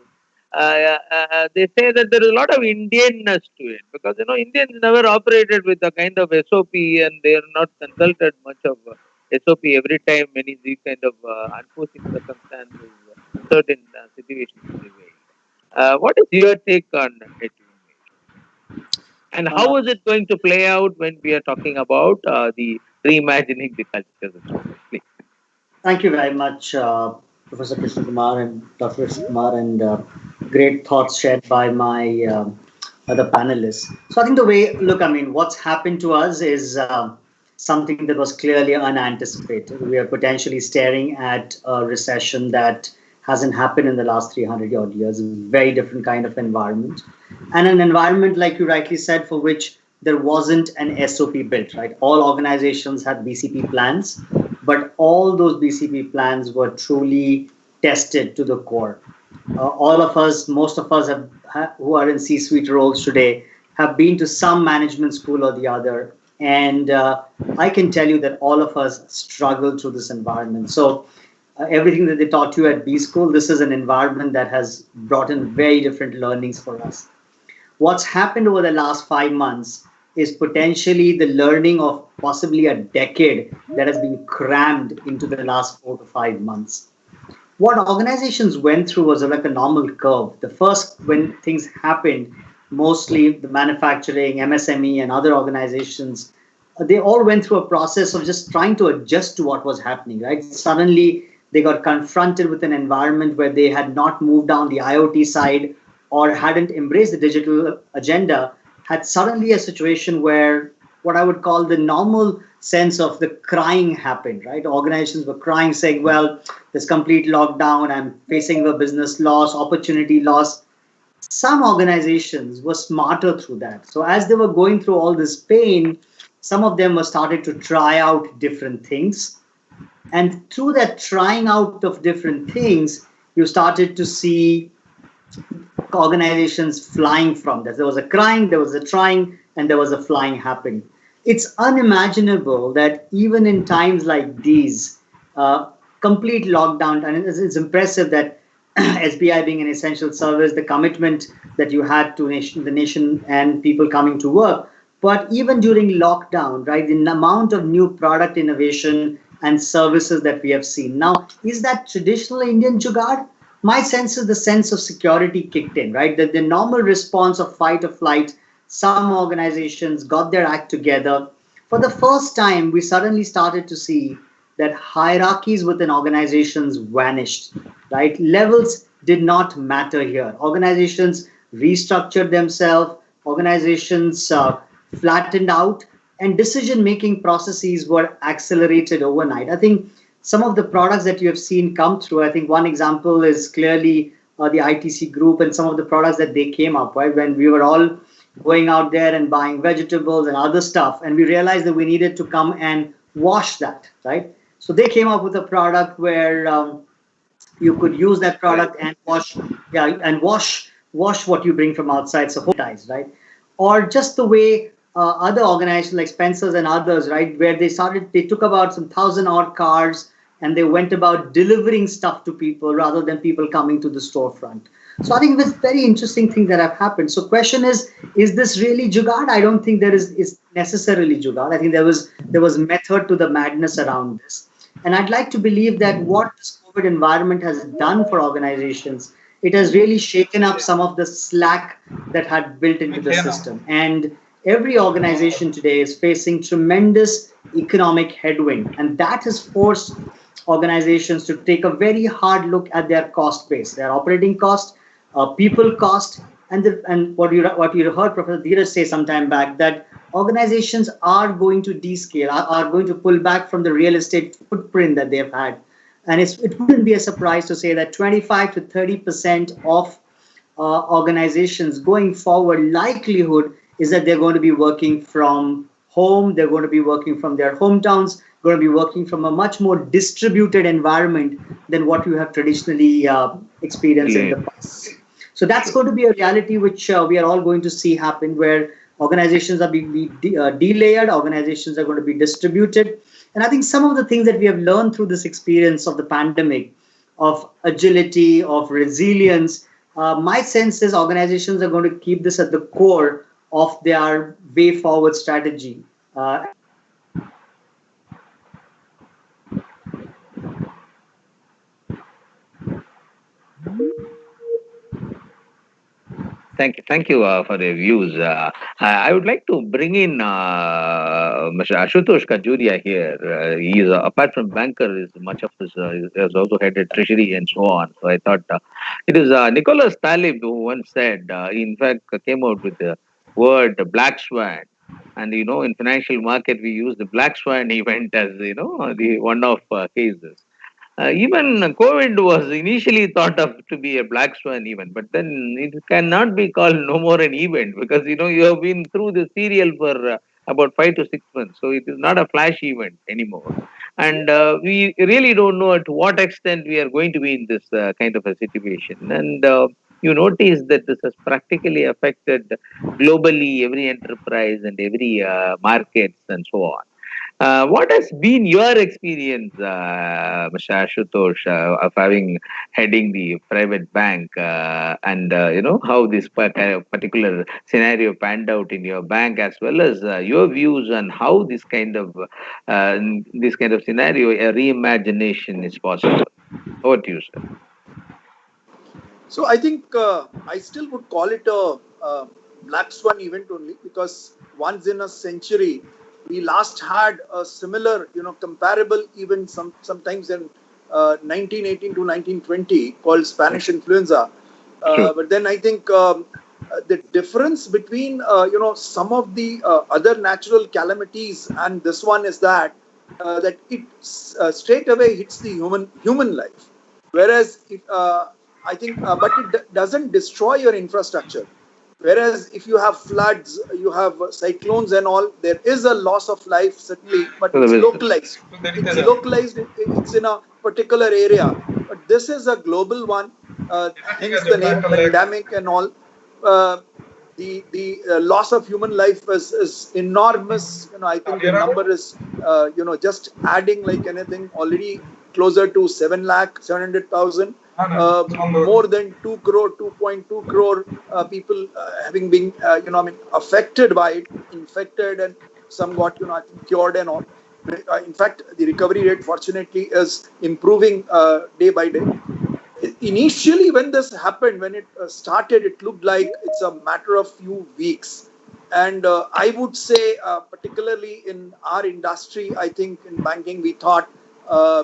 They say that there is a lot of Indianness to it, because Indians never operated with the kind of SOP, and they are not consulted much of SOP every time many these kind of unforeseen circumstances, certain situations prevail. What is your take on it? And how is it going to play out when we are talking about the reimagining the culture? Please. Thank you very much, Professor Krishna Kumar and Dr. Krishna Kumar, and great thoughts shared by my other panelists. So I think what's happened to us is something that was clearly unanticipated. We are potentially staring at a recession that hasn't happened in the last 300 odd years. A very different kind of environment, and an environment, like you rightly said, for which there wasn't an SOP built. Right, all organizations had BCP plans, but all those BCP plans were truly tested to the core. All of us, most of us who are in C-suite roles today, have been to some management school or the other. And I can tell you that all of us struggle through this environment. So everything that they taught you at B school, this is an environment that has brought in very different learnings for us. What's happened over the last 5 months is potentially the learning of possibly a decade that has been crammed into the last 4 to 5 months. What organizations went through was like a normal curve. The first, when things happened, mostly the manufacturing, MSME, and other organizations, they all went through a process of just trying to adjust to what was happening, right? Suddenly, they got confronted with an environment where they had not moved down the IoT side or hadn't embraced the digital agenda, had suddenly a situation where what I would call the normal sense of the crying happened, right? Organizations were crying, saying, well, this complete lockdown, I'm facing a business loss, opportunity loss. Some organizations were smarter through that. So as they were going through all this pain, some of them were started to try out different things. And through that trying out of different things, you started to see organizations flying from that. There was a crying, there was a trying, and there was a flying happening. It's unimaginable that even in times like these, complete lockdown, and it's impressive that SBI being an essential service, the commitment that you had to the nation and people coming to work. But even during lockdown, right, the amount of new product innovation and services that we have seen. Now, is that traditional Indian jugaad? My sense is the sense of security kicked in, right? That the normal response of fight or flight, some organizations got their act together. For the first time, we suddenly started to see that hierarchies within organizations vanished, right? Levels did not matter here. Organizations restructured themselves, organizations flattened out, and decision-making processes were accelerated overnight. I think some of the products that you have seen come through. I think one example is clearly the ITC group and some of the products that they came up, right? When we were all going out there and buying vegetables and other stuff, and we realized that we needed to come and wash that, right? So they came up with a product where you could use that product and wash, yeah, and wash what you bring from outside, so home ties, right? Or just the way other organizations like Spencer's and others, right, where they took about some 1,000 odd cars and they went about delivering stuff to people rather than people coming to the storefront. So I think it's very interesting thing that have happened. So question is this really jugaad? I don't think there is necessarily jugaad. I think there was method to the madness around this. And I'd like to believe that what this COVID environment has done for organizations, it has really shaken up some of the slack that had built into the system. And every organization today is facing tremendous economic headwind. And that has forced organizations to take a very hard look at their cost base, their operating cost, people cost, and what you heard Professor Dheeraj say some time back, that organizations are going to descale, are going to pull back from the real estate footprint that they've had. And it wouldn't be a surprise to say that 25 to 30% of organizations going forward, likelihood is that they're going to be working from home, they're going to be working from their hometowns, going to be working from a much more distributed environment than what you have traditionally experienced in the past. So that's going to be a reality which we are all going to see happen, where organizations are being delayered, organizations are going to be distributed. And I think some of the things that we have learned through this experience of the pandemic, of agility, of resilience, my sense is organizations are going to keep this at the core of their way forward strategy. Thank you for the views. I would like to bring in Mr. Ashutosh Kajuria here. He is, apart from banker, is much of his has also headed treasury and so on. So I thought it is Nicholas Taleb who once said, he in fact came out with the word black swan. And in financial market we use the black swan event as the one of cases. Even COVID was initially thought of to be a black swan event, but then it cannot be called no more an event, because you have been through the serial for about 5 to 6 months, so it is not a flash event anymore. And we really don't know to what extent we are going to be in this kind of a situation. And you notice that this has practically affected globally every enterprise and every markets and so on. What has been your experience, Mr. Ashutosh, of having heading the private bank, and how this particular scenario panned out in your bank, as well as your views on how this kind of scenario, a reimagination is possible. Over to you, sir. So I think I still would call it a black swan event only, because once in a century we last had a similar, comparable event sometimes in 1918 to 1920 called Spanish influenza. But then I think the difference between some of the other natural calamities and this one is that it straight away hits the human life, whereas I think, but it doesn't destroy your infrastructure. Whereas if you have floods, you have cyclones and all, there is a loss of life certainly, but it's localized. It's localized. It's in a particular area. But this is a global one. Hence the name pandemic and all. The loss of human life is enormous. I think the number is just adding like anything, already closer to 700,000. More than 2 crore, 2.2 crore people having been, affected by it, infected, and some got, I think, cured and all. In fact, the recovery rate, fortunately, is improving day by day. Initially, when this happened, when it started, it looked like it's a matter of few weeks. And I would say, particularly in our industry, I think in banking, we thought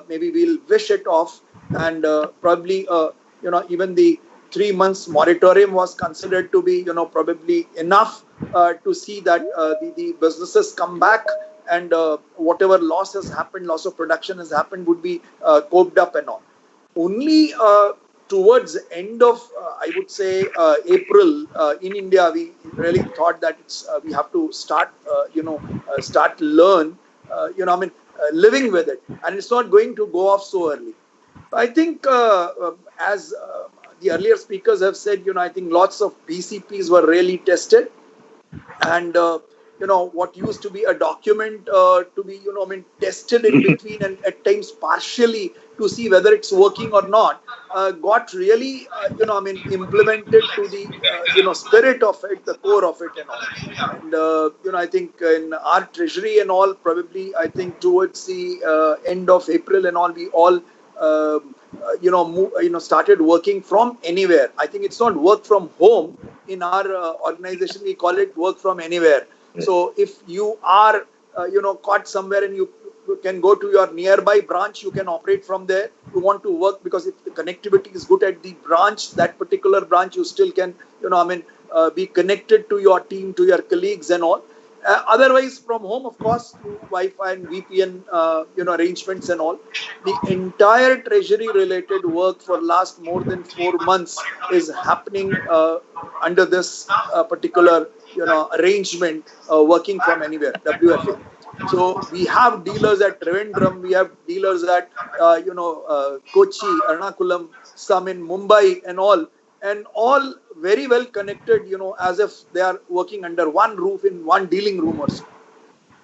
maybe we'll wish it off. And probably, even the 3 months moratorium was considered to be, probably enough to see that the businesses come back and whatever loss has happened, loss of production has happened, would be coped up and all. Only towards the end of, I would say, April, in India, we really thought that we have to start, start learn, living with it, and it's not going to go off so early. I think, as the earlier speakers have said, I think lots of BCPs were really tested, and what used to be a document to be tested in between and at times partially to see whether it's working or not, got really implemented to the spirit of it, the core of it and all. And I think in our treasury and all, probably I think towards the end of April and all, we all started working from anywhere. I think it's not work from home. In our organization, we call it work from anywhere. So if you are, caught somewhere and you can go to your nearby branch, you can operate from there. You want to work, because if the connectivity is good at the branch, that particular branch, you still can, be connected to your team, to your colleagues and all. Otherwise, from home, of course, through Wi-Fi and VPN, arrangements and all. The entire treasury-related work for last more than 4 months is happening under this particular, arrangement, working from anywhere, WFA. So we have dealers at Trivandrum, we have dealers at, Kochi, Ernakulam, some in Mumbai and all very well connected, as if they are working under one roof in one dealing room or so.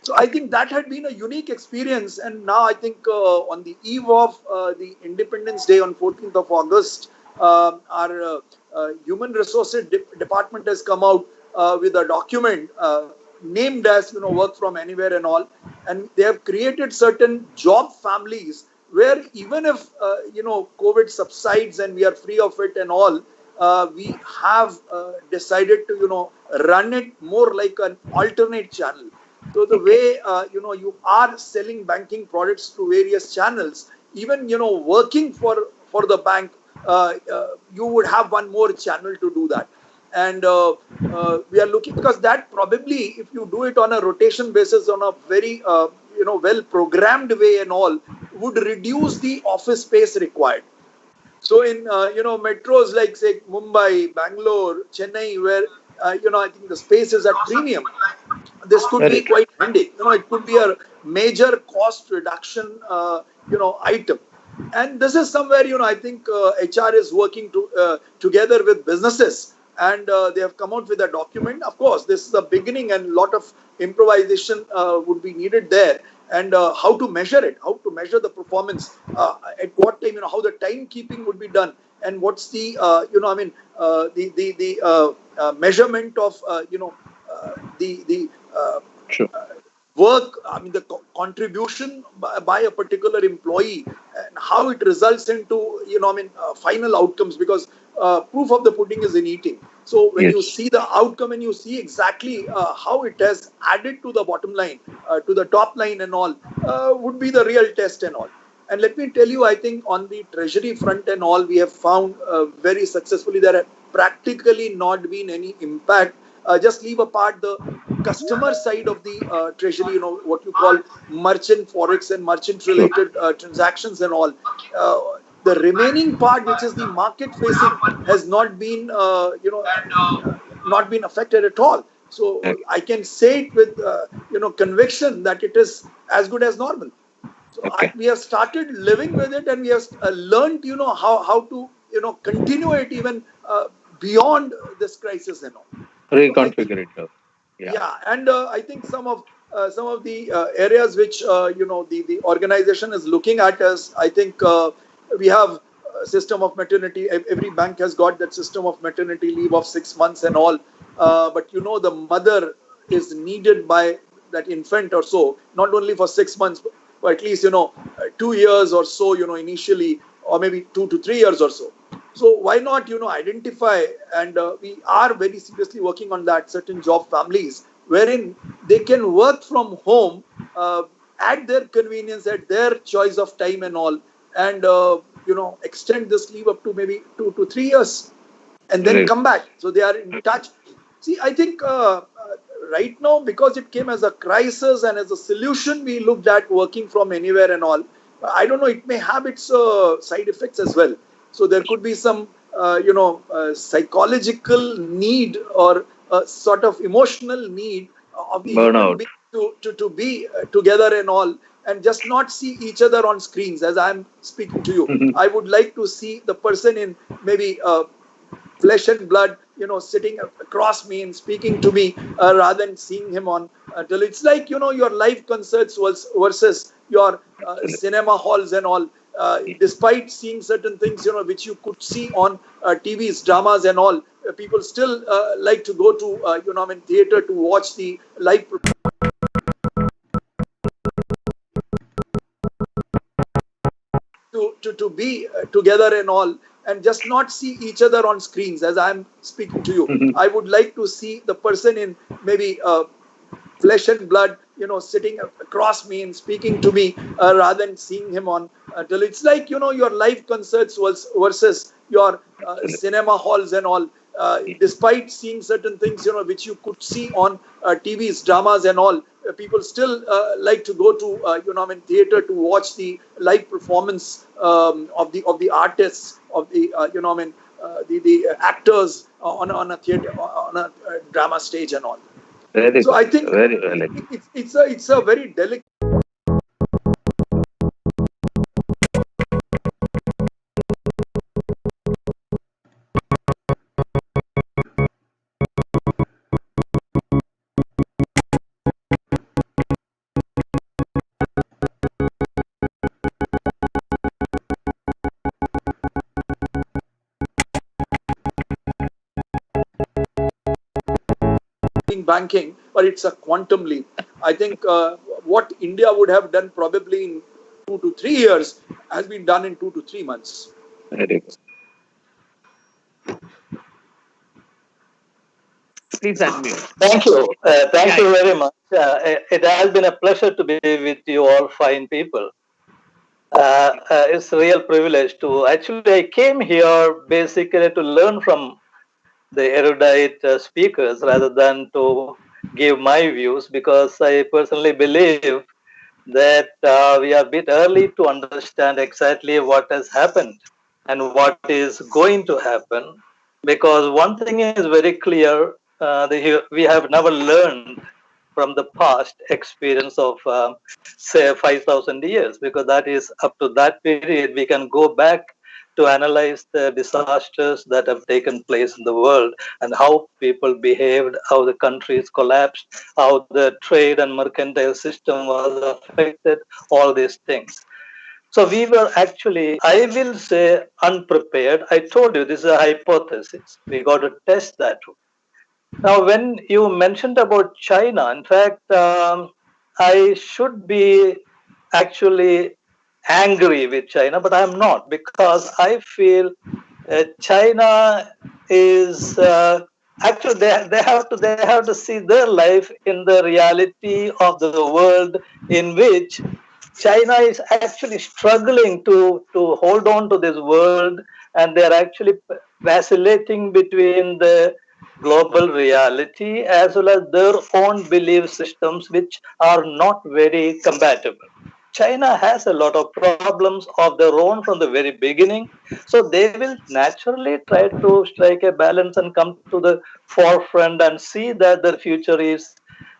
So I think that had been a unique experience. And now I think on the eve of the Independence Day on 14th of August, our Human Resources Department has come out with a document named as, work from anywhere and all. And they have created certain job families where even if, COVID subsides and we are free of it and all, we have decided to, run it more like an alternate channel. So the way, you are selling banking products to various channels, even, working for the bank, you would have one more channel to do that. And we are looking, because that probably, if you do it on a rotation basis, on a very, well programmed way and all, would reduce the office space required. So in, metros like, say, Mumbai, Bangalore, Chennai, where, I think the space is at premium, this could be quite handy. It could be a major cost reduction, item. And this is somewhere, I think HR is working together with businesses, and they have come out with a document. Of course, this is the beginning, and a lot of improvisation would be needed there. And how to measure it, how to measure the performance, at what time, how the timekeeping would be done, and what's the, measurement of, the work, the contribution by a particular employee, and how it results into, final outcomes, because proof of the pudding is in eating. So when you see the outcome and you see exactly how it has added to the bottom line, to the top line and all, would be the real test and all. And let me tell you, I think on the treasury front and all, we have found very successfully there have practically not been any impact. Just leave apart the customer side of the treasury, what you call merchant forex and merchant related transactions and all. The remaining part, which is the market facing, has not been, not been affected at all. So I can say it with, conviction that it is as good as normal. So we have started living with it, and we have learned, how to, continue it even beyond this crisis and all. Reconfigure it. Yeah, and I think some of the areas which the organization is looking at is, I think we have a system of maternity. Every bank has got that system of maternity leave of 6 months and all. But the mother is needed by that infant or so, not only for 6 months, but at least 2 years or so, initially, or maybe 2 to 3 years or so. So why not, identify, and we are very seriously working on that, certain job families wherein they can work from home at their convenience, at their choice of time and all, and extend this leave up to maybe 2 to 3 years, and then come back. So they are in touch. See, I think right now, because it came as a crisis and as a solution, we looked at working from anywhere and all. I don't know, it may have its side effects as well. So there could be some, psychological need or sort of emotional need of the human Burnout. being to be together and all, and just not see each other on screens as I'm speaking to you. I would like to see the person in maybe flesh and blood, sitting across me and speaking to me, rather than seeing him on till it's like, your live concerts versus your cinema halls and all. Despite seeing certain things, which you could see on TVs, dramas and all, people still like to go to, theater to watch the live to be together and all, and just not see each other on screens as I'm speaking to you. I would like to see the person in maybe flesh and blood, sitting across me and speaking to me, rather than seeing him on till it's like, your live concerts versus your cinema halls and all. Despite seeing certain things, which you could see on TVs, dramas and all, people still like to go to, theater to watch the live performance of the artists, of the, the actors on a theater, on a drama stage and all. Very So good. I think Very well. it's a very delicate banking, but it's a quantum leap. I think what India would have done probably in 2 to 3 years has been done in 2 to 3 months. Very good. Please unmute. Thank you. Thank Yeah, you very much. It has been a pleasure to be with you all fine people. It's a real privilege to actually, I came here basically to learn from the erudite speakers rather than to give my views, because I personally believe that we are a bit early to understand exactly what has happened and what is going to happen. Because one thing is very clear, we have never learned from the past experience of, say, 5,000 years, because that is up to that period we can go back to analyze the disasters that have taken place in the world and how people behaved, how the countries collapsed, how the trade and mercantile system was affected, all these things. So we were actually, I will say, unprepared. I told you this is a hypothesis. We got to test that. Now, when you mentioned about China, in fact, I should be actually angry with China, but I'm not, because I feel China is actually they have to see their life in the reality of the world, in which China is actually struggling to hold on to this world, and they're actually vacillating between the global reality as well as their own belief systems, which are not very compatible. China has a lot of problems of their own from the very beginning. So they will naturally try to strike a balance and come to the forefront and see that their future is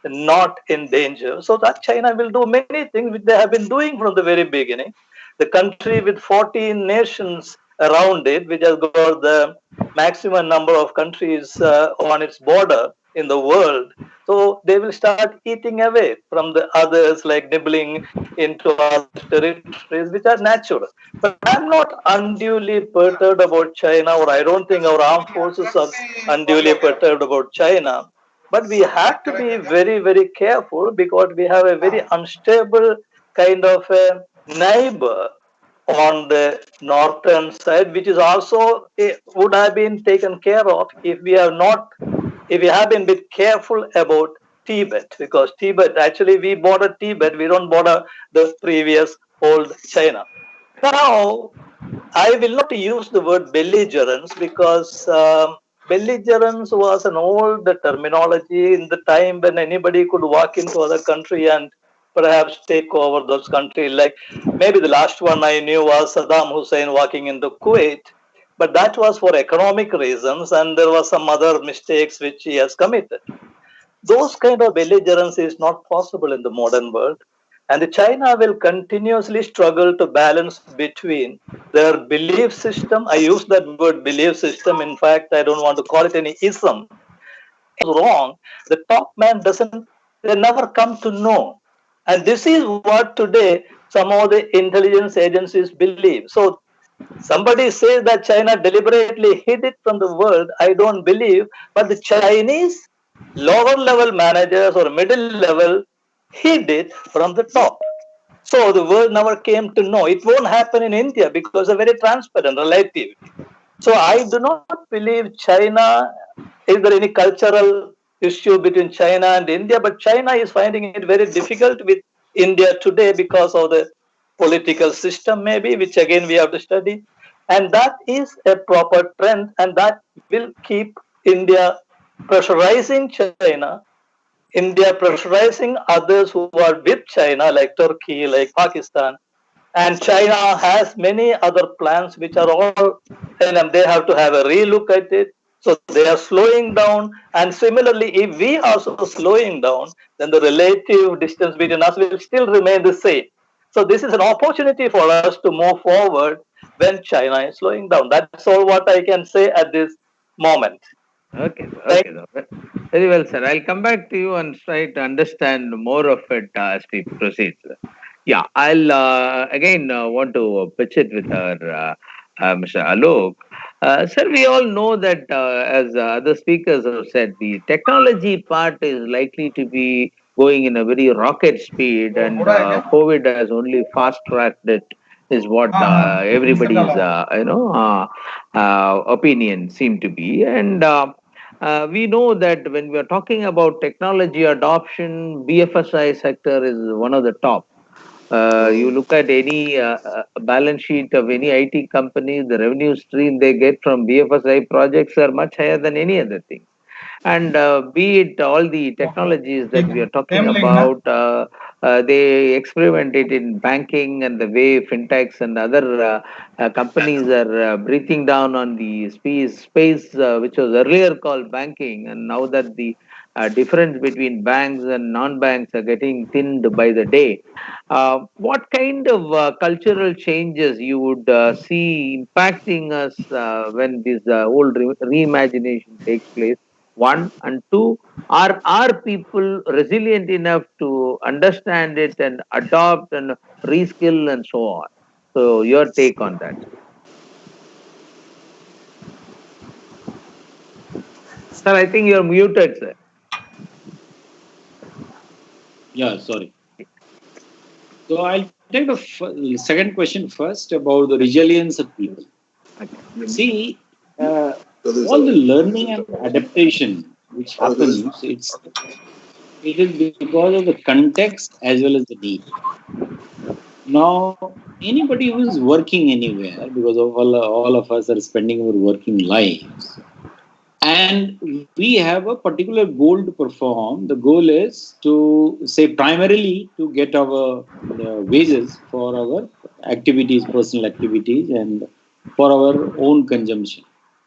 not in danger. So that China will do many things which they have been doing from the very beginning. The country with 14 nations around it, which has got the maximum number of countries on its border in the world. So they will start eating away from the others, like nibbling into other territories, which are natural. But I'm not unduly perturbed about China, or I don't think our armed forces are unduly perturbed about China. But we have to be very, very careful, because we have a very unstable kind of a neighbor on the northern side, which is also would have been taken care of if we have been a bit careful about Tibet, because Tibet, actually we border Tibet, we don't border the previous old China. Now, I will not use the word belligerence, because belligerence was an old terminology in the time when anybody could walk into other country and perhaps take over those countries. Like maybe the last one I knew was Saddam Hussein walking into Kuwait, but that was for economic reasons, and there was some other mistakes which he has committed. Those kind of belligerence is not possible in the modern world. And China will continuously struggle to balance between their belief system. I use that word belief system. In fact, I don't want to call it any ism. Wrong. The top man doesn't, they never come to know. And this is what today some of the intelligence agencies believe. So somebody says that China deliberately hid it from the world. I don't believe. But the Chinese lower level managers or middle level hid it from the top. So the world never came to know. It won't happen in India because they're very transparent, relative. So I do not believe China, is there any cultural issue between China and India? But China is finding it very difficult with India today because of the political system, maybe, which again we have to study. And that is a proper trend, and that will keep India pressurizing China, India pressurizing others who are with China, like Turkey, like Pakistan. And China has many other plans which are all, and they have to have a relook at it. So they are slowing down. And similarly, if we are also slowing down, then the relative distance between us will still remain the same. So this is an opportunity for us to move forward when China is slowing down. That's all what I can say at this moment. Okay, sir. Okay, sir. Very well, sir. I'll come back to you and try to understand more of it as we proceed, sir. Yeah, I'll again want to pitch it with our Mr. Alok. Sir, we all know that, as other speakers have said, the technology part is likely to be going in a very rocket speed, and COVID has only fast tracked it. Is what everybody's opinion seem to be, and we know that when we are talking about technology adoption, BFSI sector is one of the top. You look at any balance sheet of any IT company, the revenue stream they get from BFSI projects are much higher than any other thing. And be it all the technologies that we are talking about, they experiment it in banking, and the way fintechs and other companies are breathing down on the space which was earlier called banking, and now that the difference between banks and non-banks are getting thinned by the day. What kind of cultural changes you would see impacting us when this whole reimagination takes place? One, and two, are people resilient enough to understand it and adopt and reskill and so on? So your take on that? Sir, I think you're muted, sir. Yeah, sorry. So I'll take the second question first about the resilience of people. Okay. See, all the learning and adaptation which happens, it is because of the context as well as the need. Now, anybody who is working anywhere, because of all of us are spending our working lives, and we have a particular goal to perform. The goal is to say primarily to get our wages for our activities, personal activities, and for our own consumption,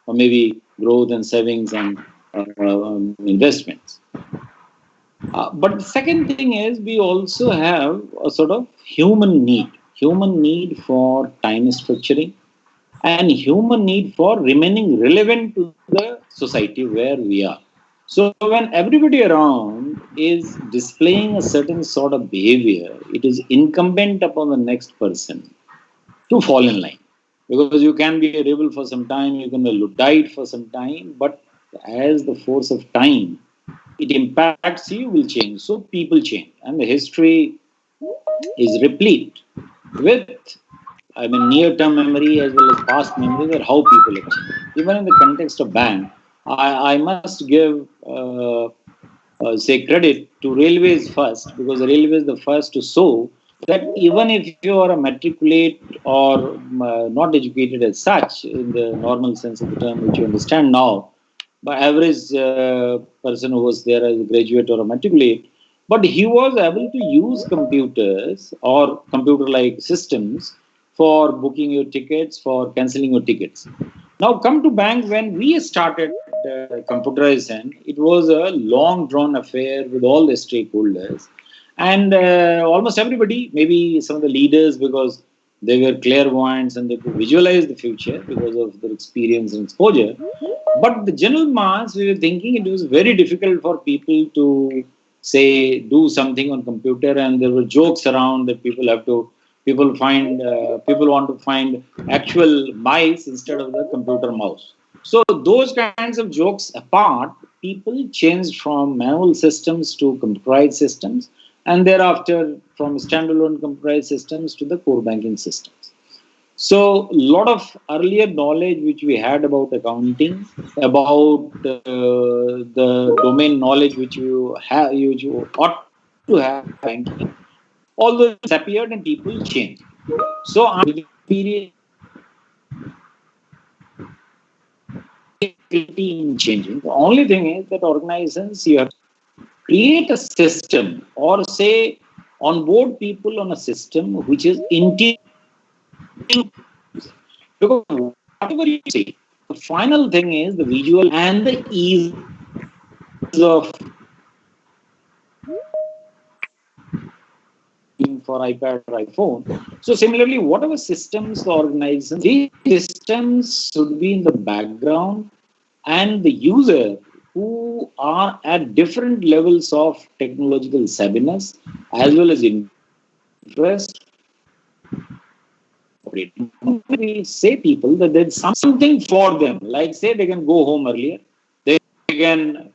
or maybe growth and savings and investments. But the second thing is we also have a sort of human need for time structuring, and human need for remaining relevant to the society where we are. So when everybody around is displaying a certain sort of behavior, it is incumbent upon the next person to fall in line. Because you can be a rebel for some time, you can be Luddite for some time, but as the force of time, it impacts you, will change. So people change. And the history is replete with near-term memory as well as past memory, where how people have changed. Even in the context of bank, I must give say credit to railways first, because the railways the first to show that even if you are a matriculate or not educated as such in the normal sense of the term which you understand now, by average person who was there as a graduate or a matriculate, but he was able to use computers or computer-like systems for booking your tickets, for cancelling your tickets. Now come to bank. When we started computerization, it was a long drawn affair with all the stakeholders, and almost everybody, maybe some of the leaders, because they were clairvoyants and they could visualize the future because of their experience and exposure. But the general mass, we were thinking it was very difficult for people to say do something on computer, and there were jokes around that people want to find actual mice instead of the computer mouse. So those kinds of jokes apart, people changed from manual systems to computerized systems, and thereafter from standalone computerized systems to the core banking systems. So, a lot of earlier knowledge which we had about accounting, about the domain knowledge which you ought to have banking, all those appeared and people changed. So, I'm experiencing in changing. The only thing is that organizations, you have to create a system or say onboard people on a system which is integrating. Because whatever you say, the final thing is the visual and the ease of for iPad or iPhone. So similarly, whatever systems the organization, these systems should be in the background, and the user who are at different levels of technological savviness as well as interest. We say people that there's something for them, like say they can go home earlier, they can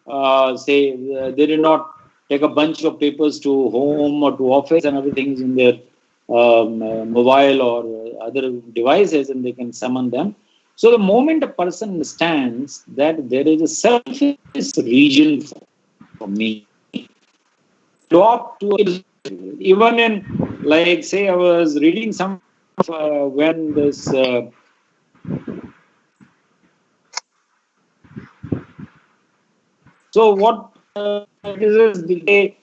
say they did not take a bunch of papers to home or to office and everything is in their mobile or other devices, and they can summon them. So the moment a person understands that there is a surface region for me, talk to even in, like say I was reading some when this so what is they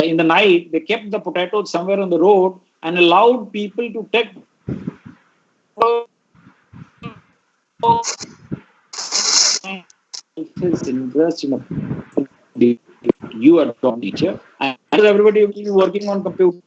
in the night they kept the potatoes somewhere on the road and allowed people to take his interest in a you are a teacher and everybody will be working on computer.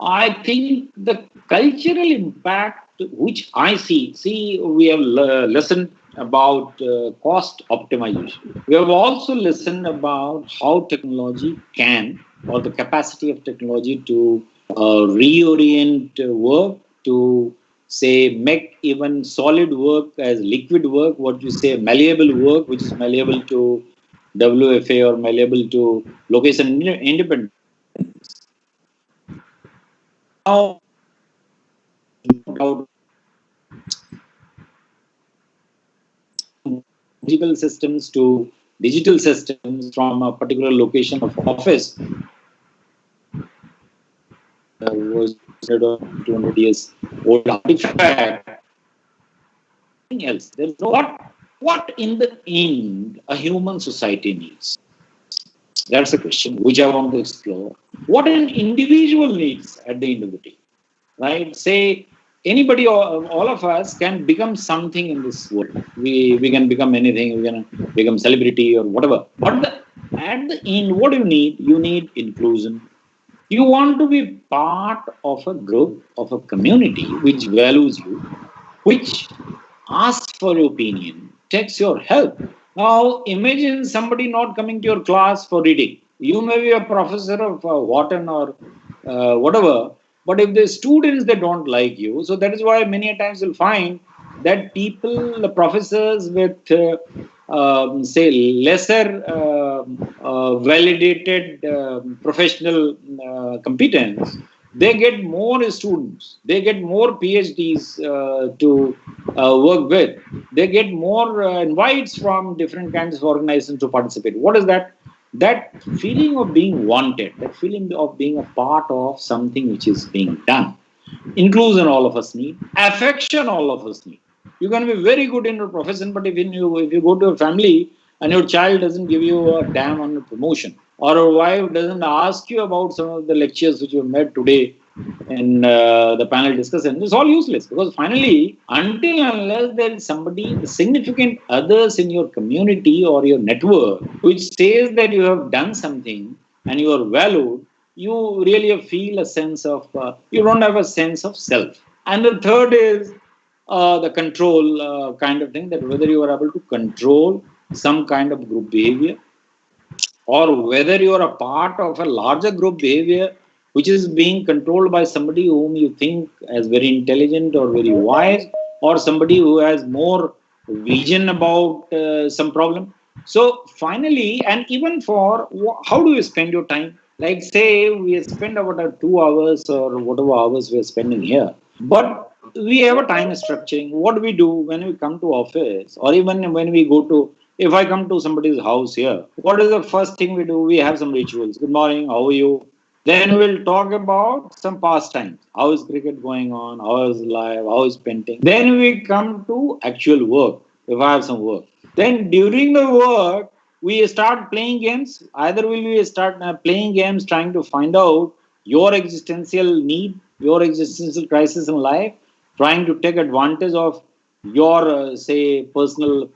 I think the cultural impact which I see, we have listened about cost optimization. We have also listened about how technology can, or the capacity of technology to reorient work, to say make even solid work as liquid work, what you say malleable work, which is malleable to WFA or malleable to location independent. Now, physical systems to digital systems from a particular location of office was 200 years old artifact. Nothing else. There's no what in the end a human society needs. That's a question which I want to explore. What an individual needs at the end of the day, right? Say anybody or all of us can become something in this world. We can become anything. We can become celebrity or whatever. But at the end, what do you need? You need inclusion. You want to be part of a group, of a community which values you, which asks for your opinion, takes your help. Now, imagine somebody not coming to your class for reading. You may be a professor of Wharton or whatever, but if the students they don't like you, so that is why many a times you'll find that people, the professors with say lesser validated professional competence, they get more students, they get more PhDs to work with, they get more invites from different kinds of organizations to participate. What is that? that feeling of being wanted, that feeling of being a part of something which is being done. Inclusion all of us need, affection all of us need. You can be very good in your profession, but if you go to a family and your child doesn't give you a damn on a promotion, or your wife doesn't ask you about some of the lectures which you made today in the panel discussion, it's all useless, because finally, until and unless there is somebody, the significant others in your community or your network, which says that you have done something and you are valued, you really feel a sense of, you don't have a sense of self. And the third is the control kind of thing, that whether you are able to control some kind of group behavior, or whether you are a part of a larger group behavior which is being controlled by somebody whom you think as very intelligent or very wise, or somebody who has more vision about some problem. So finally, and even for how do you spend your time? Like say we spend about 2 hours or whatever hours we are spending here, but we have a time structuring. What do we do when we come to office, or even when we go to, if I come to somebody's house here, what is the first thing we do? We have some rituals. Good morning, how are you? Then we'll talk about some pastimes. How is cricket going on? How is life? How is painting? Then we come to actual work, if I have some work. Then during the work, we start playing games. Either will we start playing games trying to find out your existential need, your existential crisis in life, trying to take advantage of your say personal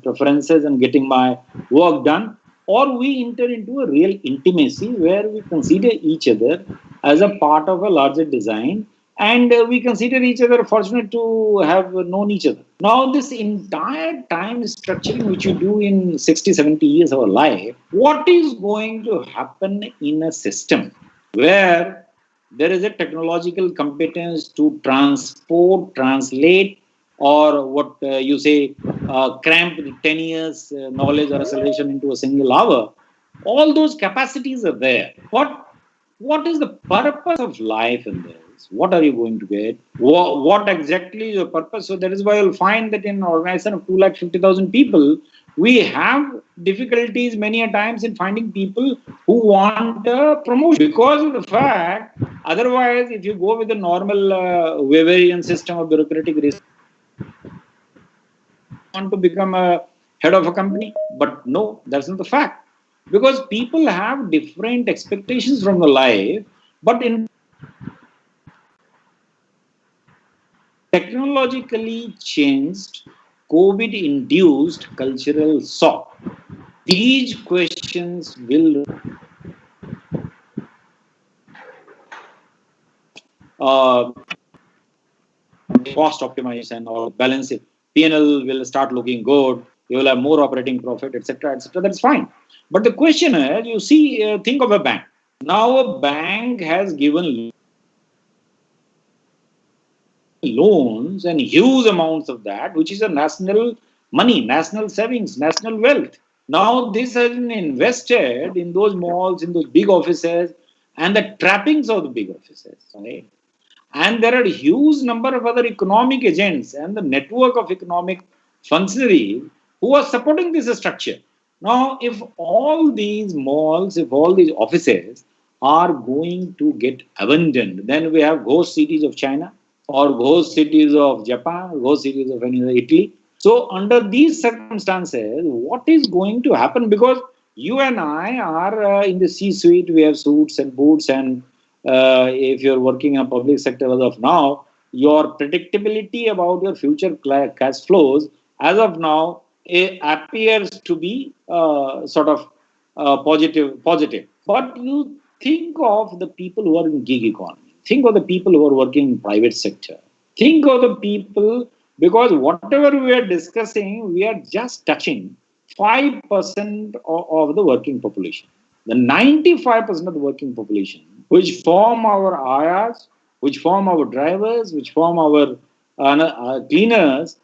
preferences and getting my work done, or we enter into a real intimacy where we consider each other as a part of a larger design, and we consider each other fortunate to have known each other. Now this entire time structuring which you do in 60, 70 years of our life, what is going to happen in a system where there is a technological competence to transport, translate, or what you say, cramp the 10 years knowledge or acceleration into a single hour? All those capacities are there. What is the purpose of life in this? What are you going to get? What exactly is your purpose? So that is why you'll find that in an organization of 250,000 people, we have difficulties many a times in finding people who want a promotion, because of the fact, otherwise, if you go with the normal Weberian system of bureaucratic want to become a head of a company, but no, that's not the fact, because people have different expectations from the life, but in technologically changed COVID induced cultural shock, these questions will uh, cost optimization or balance it. P&L will start looking good. You will have more operating profit, etc., etc. That's fine. But the question is, you see, think of a bank. Now a bank has given loans and huge amounts of that, which is a national money, national savings, national wealth. Now this has been invested in those malls, in those big offices, and the trappings of the big offices. Right? And there are a huge number of other economic agents and the network of economic functionaries who are supporting this structure. Now, if all these malls, if all these offices are going to get abandoned, then we have ghost cities of China, or ghost cities of Japan, ghost cities of Italy. So, under these circumstances, what is going to happen? Because you and I are in the C-suite, we have suits and boots, and if you're working in a public sector as of now, your predictability about your future cash flows as of now appears to be sort of positive. But you think of the people who are in gig economy, think of the people who are working in private sector, think of the people, because whatever we are discussing, we are just touching 5% of the working population. The 95% of the working population, which form our ayahs, which form our drivers, which form our cleaners,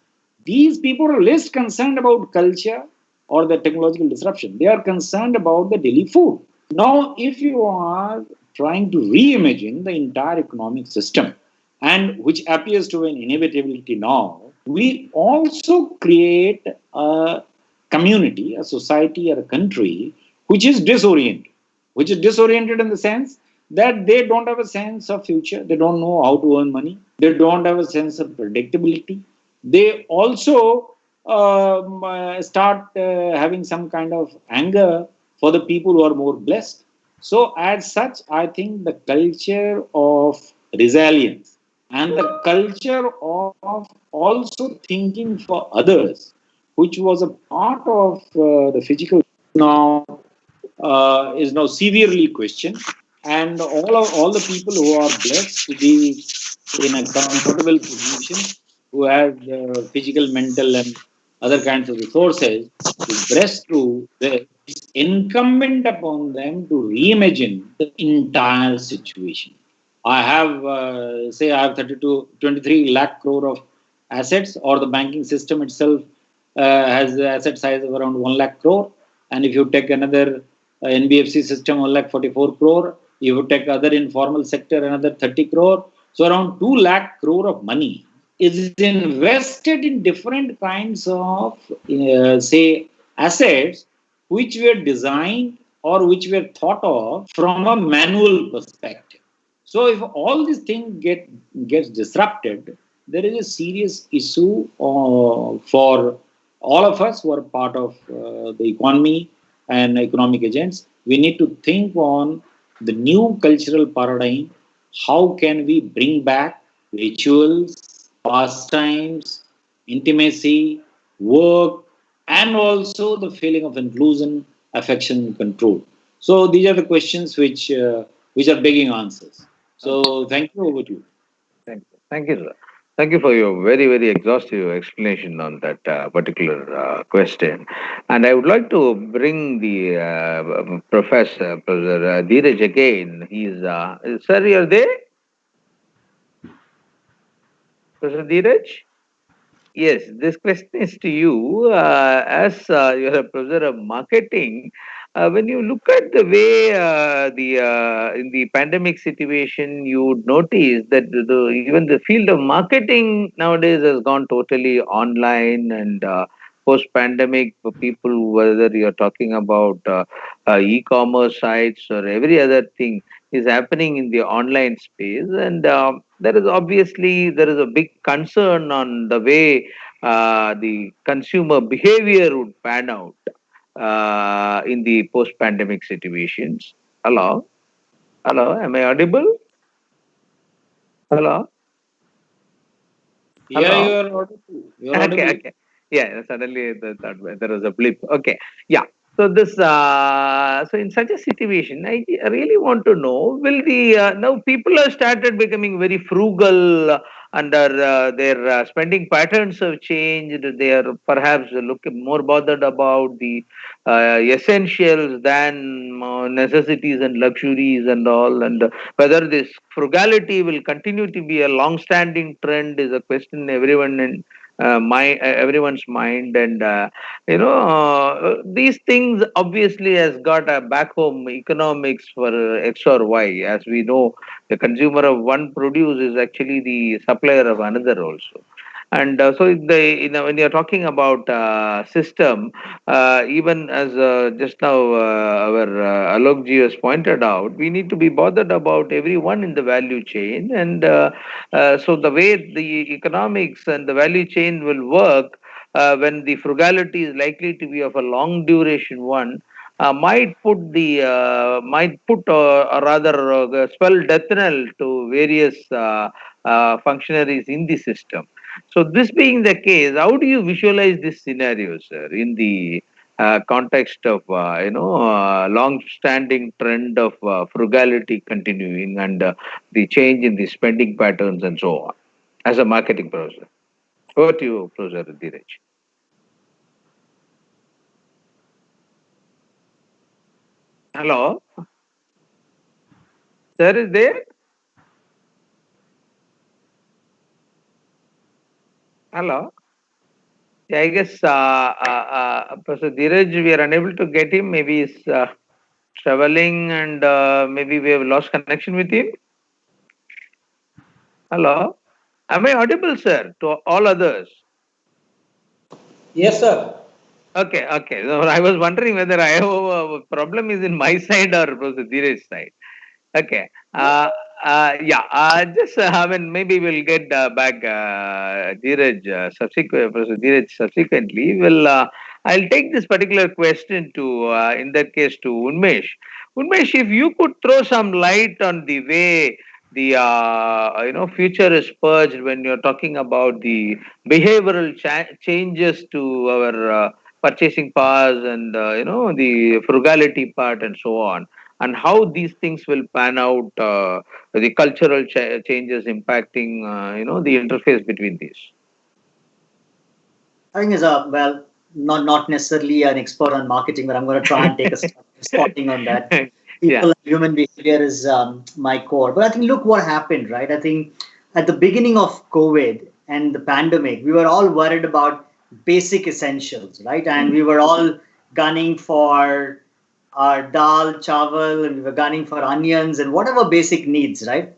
these people are less concerned about culture or the technological disruption. They are concerned about the daily food. Now, if you are trying to reimagine the entire economic system, and which appears to be an inevitability now, we also create a community, a society, or a country which is disoriented, in the sense that they don't have a sense of future, they don't know how to earn money, they don't have a sense of predictability. They also start having some kind of anger for the people who are more blessed. So, as such, I think the culture of resilience and the culture of also thinking for others, which was a part of the physical now is now severely questioned, and all the people who are blessed to be in a comfortable position, who have physical, mental, and other kinds of resources to breast through this, it's incumbent upon them to reimagine the entire situation. I have, say, I have 23 lakh crore of assets, or the banking system itself has the asset size of around 1 lakh crore. And if you take another NBFC system, 1 lakh 44 crore, you would take other informal sector, another 30 crore. So around 2 lakh crore of money is invested in different kinds of, say, assets which were designed or which were thought of from a manual perspective. So if all these things gets disrupted, there is a serious issue for all of us who are part of the economy and economic agents. We need to think on the new cultural paradigm. How can we bring back rituals, pastimes, intimacy, work, and also the feeling of inclusion, affection, and control? So these are the questions which are begging answers. So thank you. Over to you. Thank you, sir. Thank you for your very, very exhaustive explanation on that particular question. And I would like to bring the Professor Dheeraj again. Sir, you're there? Professor Dheeraj? Yes, this question is to you. As you're a professor of marketing, when you look at the way the in the pandemic situation, you would notice that even the field of marketing nowadays has gone totally online. And post-pandemic, for people, whether you're talking about e-commerce sites or every other thing, is happening in the online space. And there is a big concern on the way the consumer behavior would pan out in the post-pandemic situations. Hello, hello, am I audible? Hello, Yeah, you hello. are audible. You are Okay, audible. okay. Yeah, suddenly there was a blip. Okay, yeah. So so in such a situation, I really want to know: will the now people have started becoming very frugal, under their spending patterns have changed. They are perhaps looking more bothered about the essentials than necessities and luxuries and all. And whether this frugality will continue to be a long-standing trend is a question everyone's mind. And these things obviously has got a back home economics for X or Y. As we know, the consumer of one produce is actually the supplier of another also. And so when you're talking about system, even as just now our Alokji has pointed out, we need to be bothered about everyone in the value chain. And so the way the economics and the value chain will work, when the frugality is likely to be of a long duration one, might put or rather spell death knell to various functionaries in the system. So this being the case, how do you visualize this scenario, sir, in the context of long-standing trend of frugality continuing, and the change in the spending patterns and so on, as a marketing professor? Over to you, Professor Dheeraj. Hello, sir, is there? Hello. Yeah, I guess Professor Dheeraj, we are unable to get him. Maybe he's traveling, and maybe we have lost connection with him. Hello. Am I audible, sir, to all others? Yes, sir. Okay, okay. So I was wondering whether I have a problem is in my side or Professor Dheeraj's side. Okay. Yeah. Just I mean, maybe we'll get back Dheeraj Professor Dheeraj subsequently. I'll take this particular question to, in that case, to Unmesh. Unmesh, if you could throw some light on the way the future is purged when you're talking about the behavioral changes to our purchasing powers and the frugality part and so on, and how these things will pan out, the cultural changes impacting the interface between these. I think as a well, not necessarily an expert on marketing, but I'm going to try and take a step spotting on that. Yeah. People and human behavior is my core. But I think look what happened, right? I think at the beginning of COVID and the pandemic, we were all worried about basic essentials, right? And we were all gunning for our dal, chawal, and we were gunning for onions and whatever basic needs, right?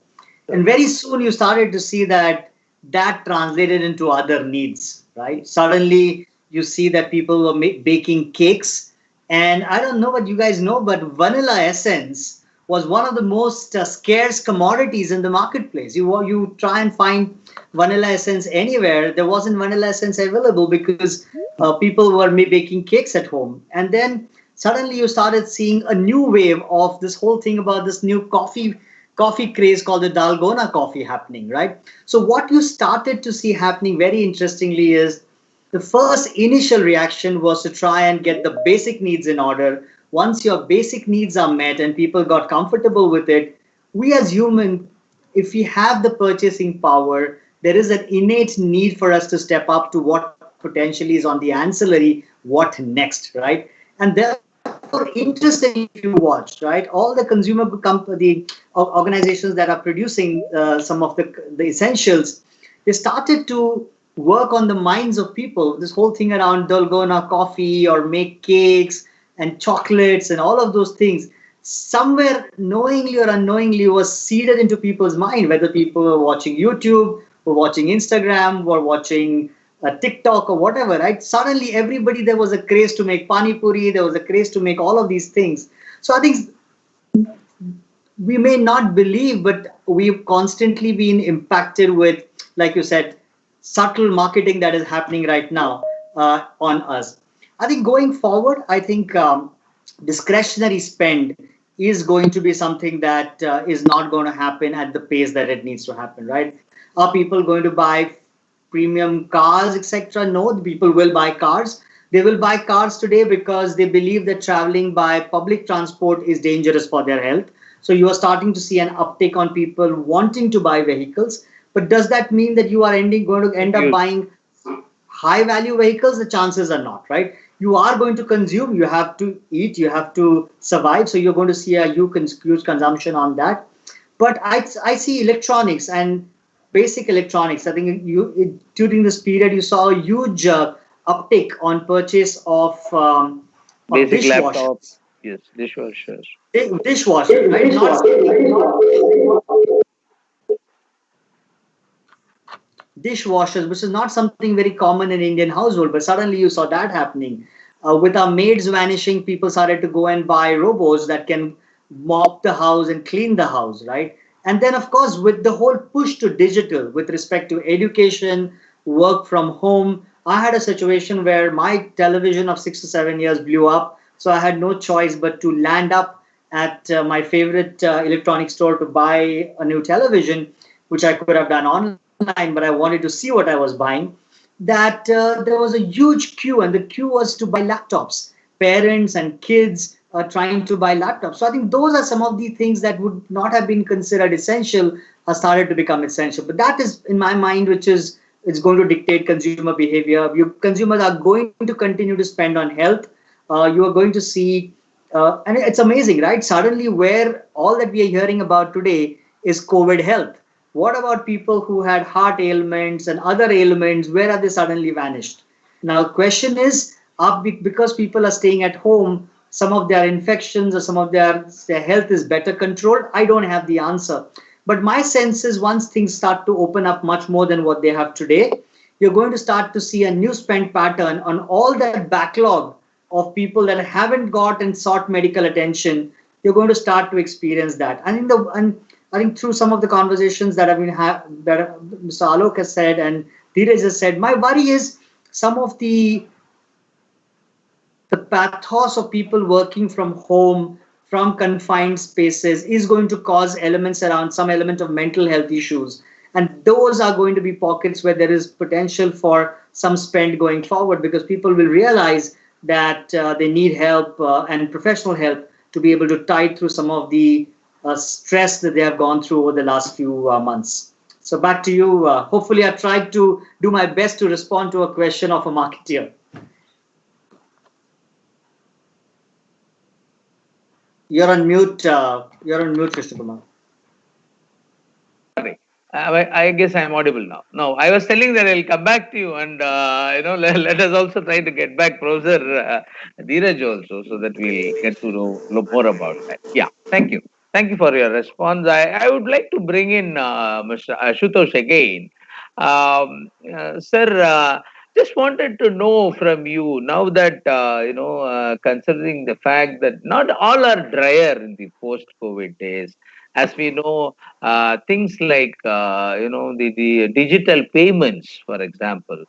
And very soon you started to see that that translated into other needs, right? Suddenly you see that people were baking cakes. And I don't know what you guys know, but vanilla essence was one of the most scarce commodities in the marketplace. You try and find vanilla essence anywhere. There wasn't vanilla essence available because people were baking cakes at home. And then suddenly you started seeing a new wave of this whole thing about this new coffee craze called the Dalgona coffee happening, right? So what you started to see happening very interestingly is the first initial reaction was to try and get the basic needs in order. Once your basic needs are met and people got comfortable with it, we as human, if we have the purchasing power, there is an innate need for us to step up to what potentially is on the ancillary, what next, right? And therefore, interestingly, if you watch, right, all the organizations that are producing some of the essentials, they started to work on the minds of people. This whole thing around Dalgona coffee or make cakes and chocolates and all of those things, somewhere knowingly or unknowingly was seeded into people's mind, whether people were watching YouTube, were watching Instagram, were watching TikTok or whatever, right? Suddenly everybody, there was a craze to make pani puri, there was a craze to make all of these things. So I think we may not believe, but we've constantly been impacted with, like you said, subtle marketing that is happening right now on us. I think going forward, I think discretionary spend is going to be something that is not going to happen at the pace that it needs to happen, right? Are people going to buy premium cars, etc.? No, the people will buy cars. They will buy cars today because they believe that traveling by public transport is dangerous for their health. So you are starting to see an uptick on people wanting to buy vehicles. But does that mean that you are going to end up buying high value vehicles? The chances are not, right? You are going to consume, you have to eat, you have to survive. So you're going to see a huge consumption on that. But I see electronics and basic electronics. I think during this period, you saw a huge uptick on purchase of Basic dishwashers. laptops, yes, dishwashers. Dishwashers, right? Dishwashers, which is not something very common in Indian household, but suddenly you saw that happening. With our maids vanishing, people started to go and buy robots that can mop the house and clean the house, right? And then, of course, with the whole push to digital with respect to education, work from home, I had a situation where my television of 6 to 7 years blew up. So I had no choice but to land up at my favorite electronic store to buy a new television, which I could have done online, but I wanted to see what I was buying. That there was a huge queue, and the queue was to buy laptops. Parents and kids are trying to buy laptops. So I think those are some of the things that would not have been considered essential are started to become essential. But that is, in my mind, which is it's going to dictate consumer behavior. Consumers are going to continue to spend on health. You are going to see, and it's amazing, right? Suddenly, where all that we are hearing about today is COVID health. What about people who had heart ailments and other ailments? Where are they suddenly vanished? Now, the question is, because people are staying at home, some of their infections or some of their health is better controlled? I don't have the answer. But my sense is once things start to open up much more than what they have today, you're going to start to see a new spend pattern on all that backlog of people that haven't got and sought medical attention. You're going to start to experience that. I think through some of the conversations that that Mr. Alok has said and Dheeraj has said, my worry is some of the pathos of people working from home, from confined spaces, is going to cause elements around some element of mental health issues. And those are going to be pockets where there is potential for some spend going forward, because people will realize that they need help and professional help to be able to tide through some of the stress that they have gone through over the last few months. So back to you. Hopefully, I've tried to do my best to respond to a question of a marketeer. You're on mute. Krishna Kumar. Sorry. I guess I'm audible now. No, I was telling that I'll come back to you, and let us also try to get back Professor Dheeraj also, so that we'll get to know more about that. Yeah, thank you. Thank you for your response. I would like to bring in Mr. Ashutosh again. Sir, just wanted to know from you now that, considering the fact that not all are drier in the post-COVID days, as we know, things like the digital payments, for example.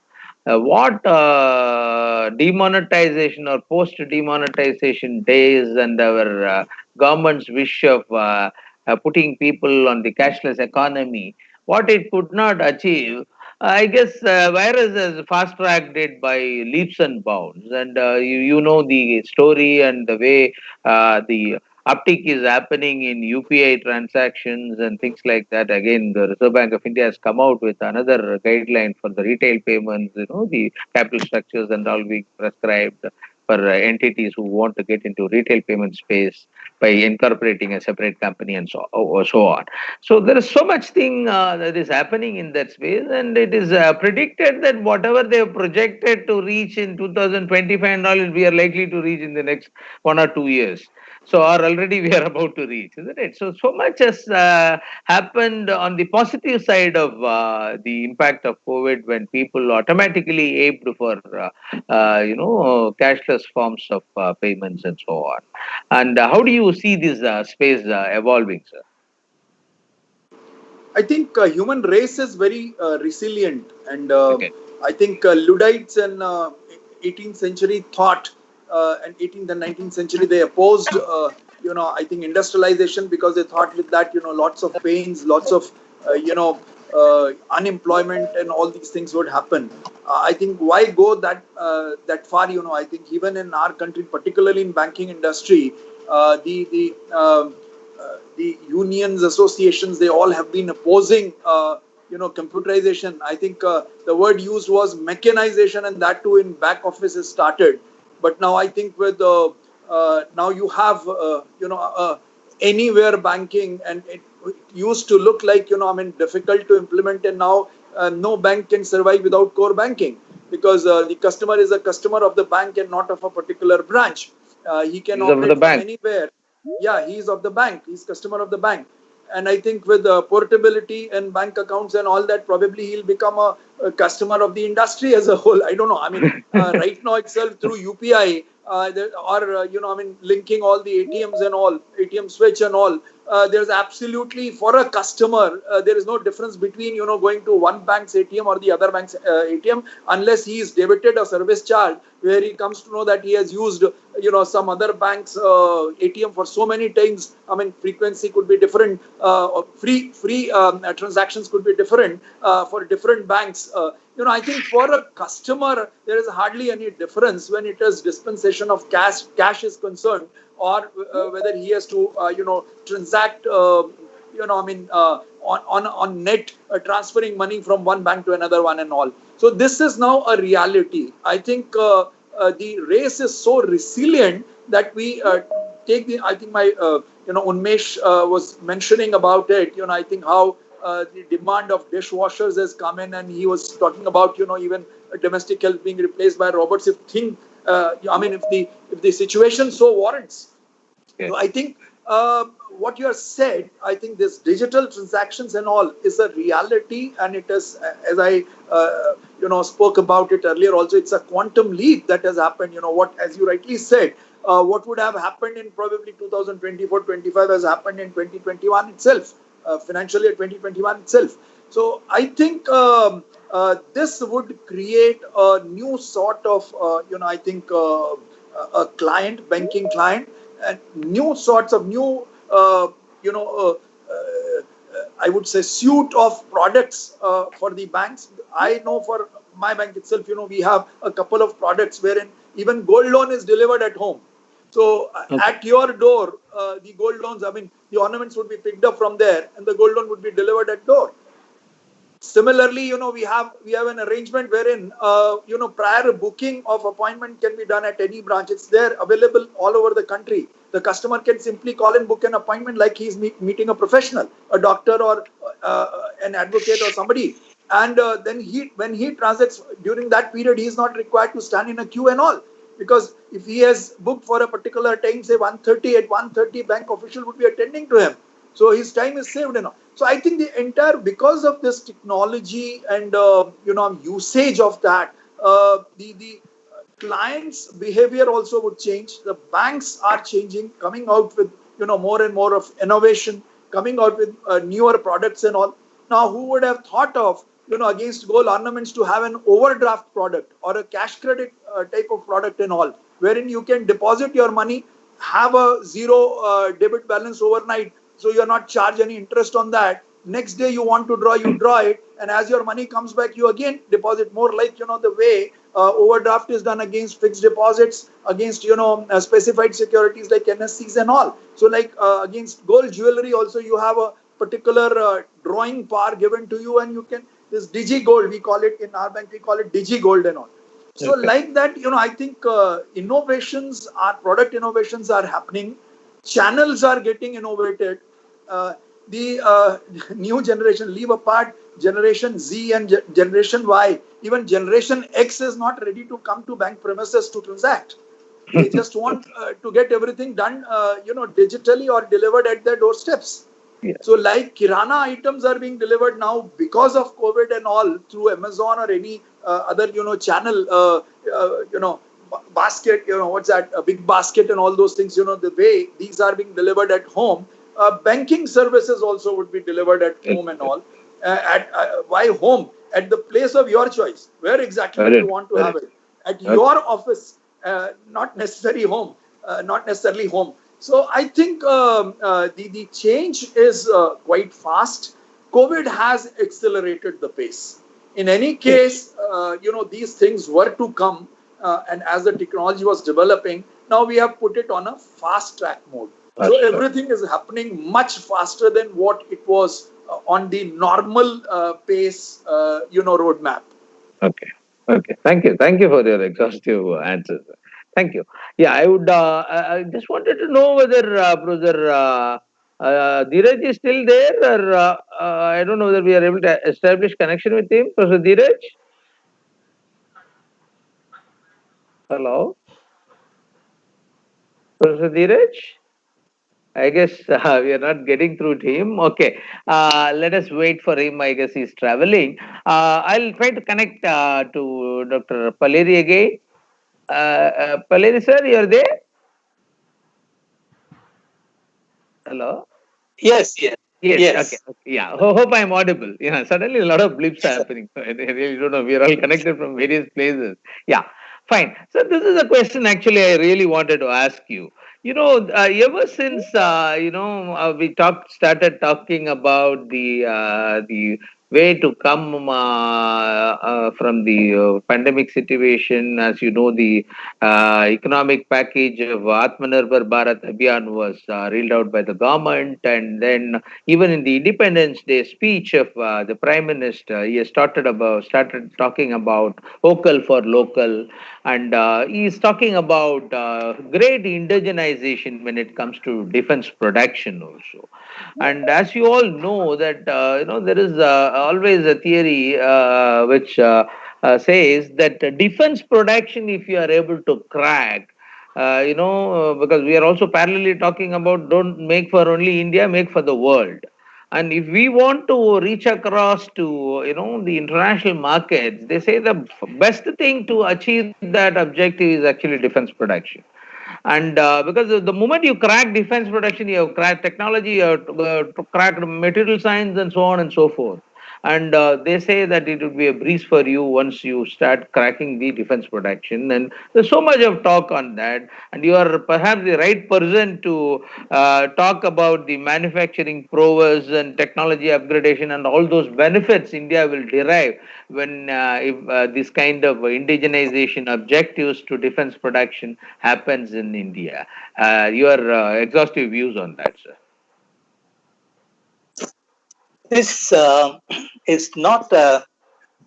What demonetization or post demonetization days and our government's wish of putting people on the cashless economy, what it could not achieve, I guess virus has fast tracked it by leaps and bounds. And you know the story and the way the uptick is happening in UPI transactions and things like that. Again, the Reserve Bank of India has come out with another guideline for the retail payments, the capital structures and all being prescribed for entities who want to get into retail payment space by incorporating a separate company and so on. So there is so much thing that is happening in that space, and it is predicted that whatever they have projected to reach in 2025 and all, we are likely to reach in the next 1 or 2 years. So, or already we are about to reach, isn't it? So much has happened on the positive side of the impact of COVID, when people automatically aimed for, cashless forms of payments and so on. And how do you see this space evolving, sir? I think human race is very resilient, and Okay. I think Luddites in 18th century thought, and 18th and 19th century they opposed, I think industrialization, because they thought with that, lots of pains, lots of, unemployment and all these things would happen. I think why go that far? I think even in our country, particularly in banking industry, the unions, associations, they all have been opposing, computerization. I think the word used was mechanization, and that too in back offices started. But now I think with now you have, anywhere banking, and it used to look like, difficult to implement, and now no bank can survive without core banking, because the customer is a customer of the bank and not of a particular branch. He can He's of the operate from bank. anywhere. Yeah, he's of the bank. He's customer of the bank. And I think with portability and bank accounts and all that, probably he'll become a customer of the industry as a whole. I don't know. I mean, right now itself through UPI, linking all the ATMs and all, ATM switch and all, there's absolutely, for a customer, there is no difference between, going to one bank's ATM or the other bank's ATM, unless he is debited a service charge, where he comes to know that he has used, some other bank's ATM for so many times. I mean, frequency could be different, free transactions could be different for different banks. I think for a customer, there is hardly any difference when it is dispensation of cash is concerned, or whether he has to, transact, on net, transferring money from one bank to another one and all. So this is now a reality. I think the race is so resilient that we take the. I think my, Unmesh was mentioning about it. I think how the demand of dishwashers has come in, and he was talking about, even domestic help being replaced by robots. If the situation so warrants. Okay. So I think what you have said, I think this digital transactions and all is a reality, and it is, as I spoke about it earlier. Also, it's a quantum leap that has happened. What, as you rightly said, what would have happened in probably 2024-25 has happened in 2021 itself, financial year 2021 itself. So I think this would create a new sort of, I think, a client, banking client, and new sorts of new, you know, I would say, suite of products for the banks. I know for my bank itself, we have a couple of products wherein even gold loan is delivered at home. So at your door, the gold loans, I mean, the ornaments would be picked up from there, and the gold loan would be delivered at door. Similarly, we have an arrangement wherein prior booking of appointment can be done at any branch. It's there available all over the country. The customer can simply call and book an appointment like he's meeting a professional, a doctor or an advocate or somebody. And then when he transacts during that period, he is not required to stand in a queue and all, because if he has booked for a particular time, say 1:30, at 1:30 bank official would be attending to him, so his time is saved. So I think the entire, because of this technology and usage of that, the clients' behavior also would change. The banks are changing, coming out with more and more of innovation, coming out with newer products and all. Now, who would have thought of against gold ornaments to have an overdraft product or a cash credit type of product and all, wherein you can deposit your money, have a zero debit balance overnight, so you're not charged any interest on that. Next day you want to draw, you draw it, and as your money comes back, you again deposit more, like the way overdraft is done against fixed deposits, against specified securities like NSCs and all. So like against gold jewelry also, you have a particular drawing power given to you, and you can, this digi gold, we call it in our bank, we call it digi gold and all. So like that, I think product innovations are happening. Channels are getting innovated. The new generation, leave apart Generation Z and Generation Y, even Generation X is not ready to come to bank premises to transact. They just want to get everything done, digitally or delivered at their doorsteps. Yeah. So like Kirana items are being delivered now because of COVID and all through Amazon or any other, channel, basket, what's that, a big basket and all those things, the way these are being delivered at home. Banking services also would be delivered at home and all. Why home? At the place of your choice. Where exactly do you want to have it? At your office, not necessarily home. Not necessarily home. So I think the change is quite fast. COVID has accelerated the pace. In any case, these things were to come, and as the technology was developing, now we have put it on a fast track mode. So everything is happening much faster than what it was on the normal pace, roadmap. Okay. Okay. Thank you. Thank you for your exhaustive answers. Thank you. Yeah, I would. I just wanted to know whether Professor Dheeraj is still there, or I don't know whether we are able to establish connection with him. Professor Dheeraj. Hello, Professor Dheeraj. I guess we are not getting through to him. Okay, let us wait for him. I guess he's traveling. I'll try to connect to Dr. Paleri again. Paleri sir, you're there? Hello? Yes, yes, Yes, yes. okay. Yeah, hope I'm audible. Yeah, suddenly a lot of blips are happening. I really don't know. We are all connected from various places. Yeah, fine. So this is a question actually I really wanted to ask you. Ever since we started talking about the way to come from the pandemic situation. As you know, the economic package of Atmanirbhar Bharat Abhiyan was reeled out by the government, and then even in the Independence Day speech of the Prime Minister, he has started talking about vocal for local, and he is talking about great indigenization when it comes to defense production also. And as you all know that there is always a theory which says that defense production, if you are able to crack, because we are also parallelly talking about don't make for only India, make for the world. And if we want to reach across to the international markets, they say the best thing to achieve that objective is actually defense production. And because the moment you crack defense production, you have cracked technology, you have cracked material science, and so on and so forth. And they say that it would be a breeze for you once you start cracking the defense production. And there's so much of talk on that. And you are perhaps the right person to talk about the manufacturing prowess and technology upgradation and all those benefits India will derive when if this kind of indigenization objectives to defense production happens in India. Your exhaustive views on that, sir. This is not a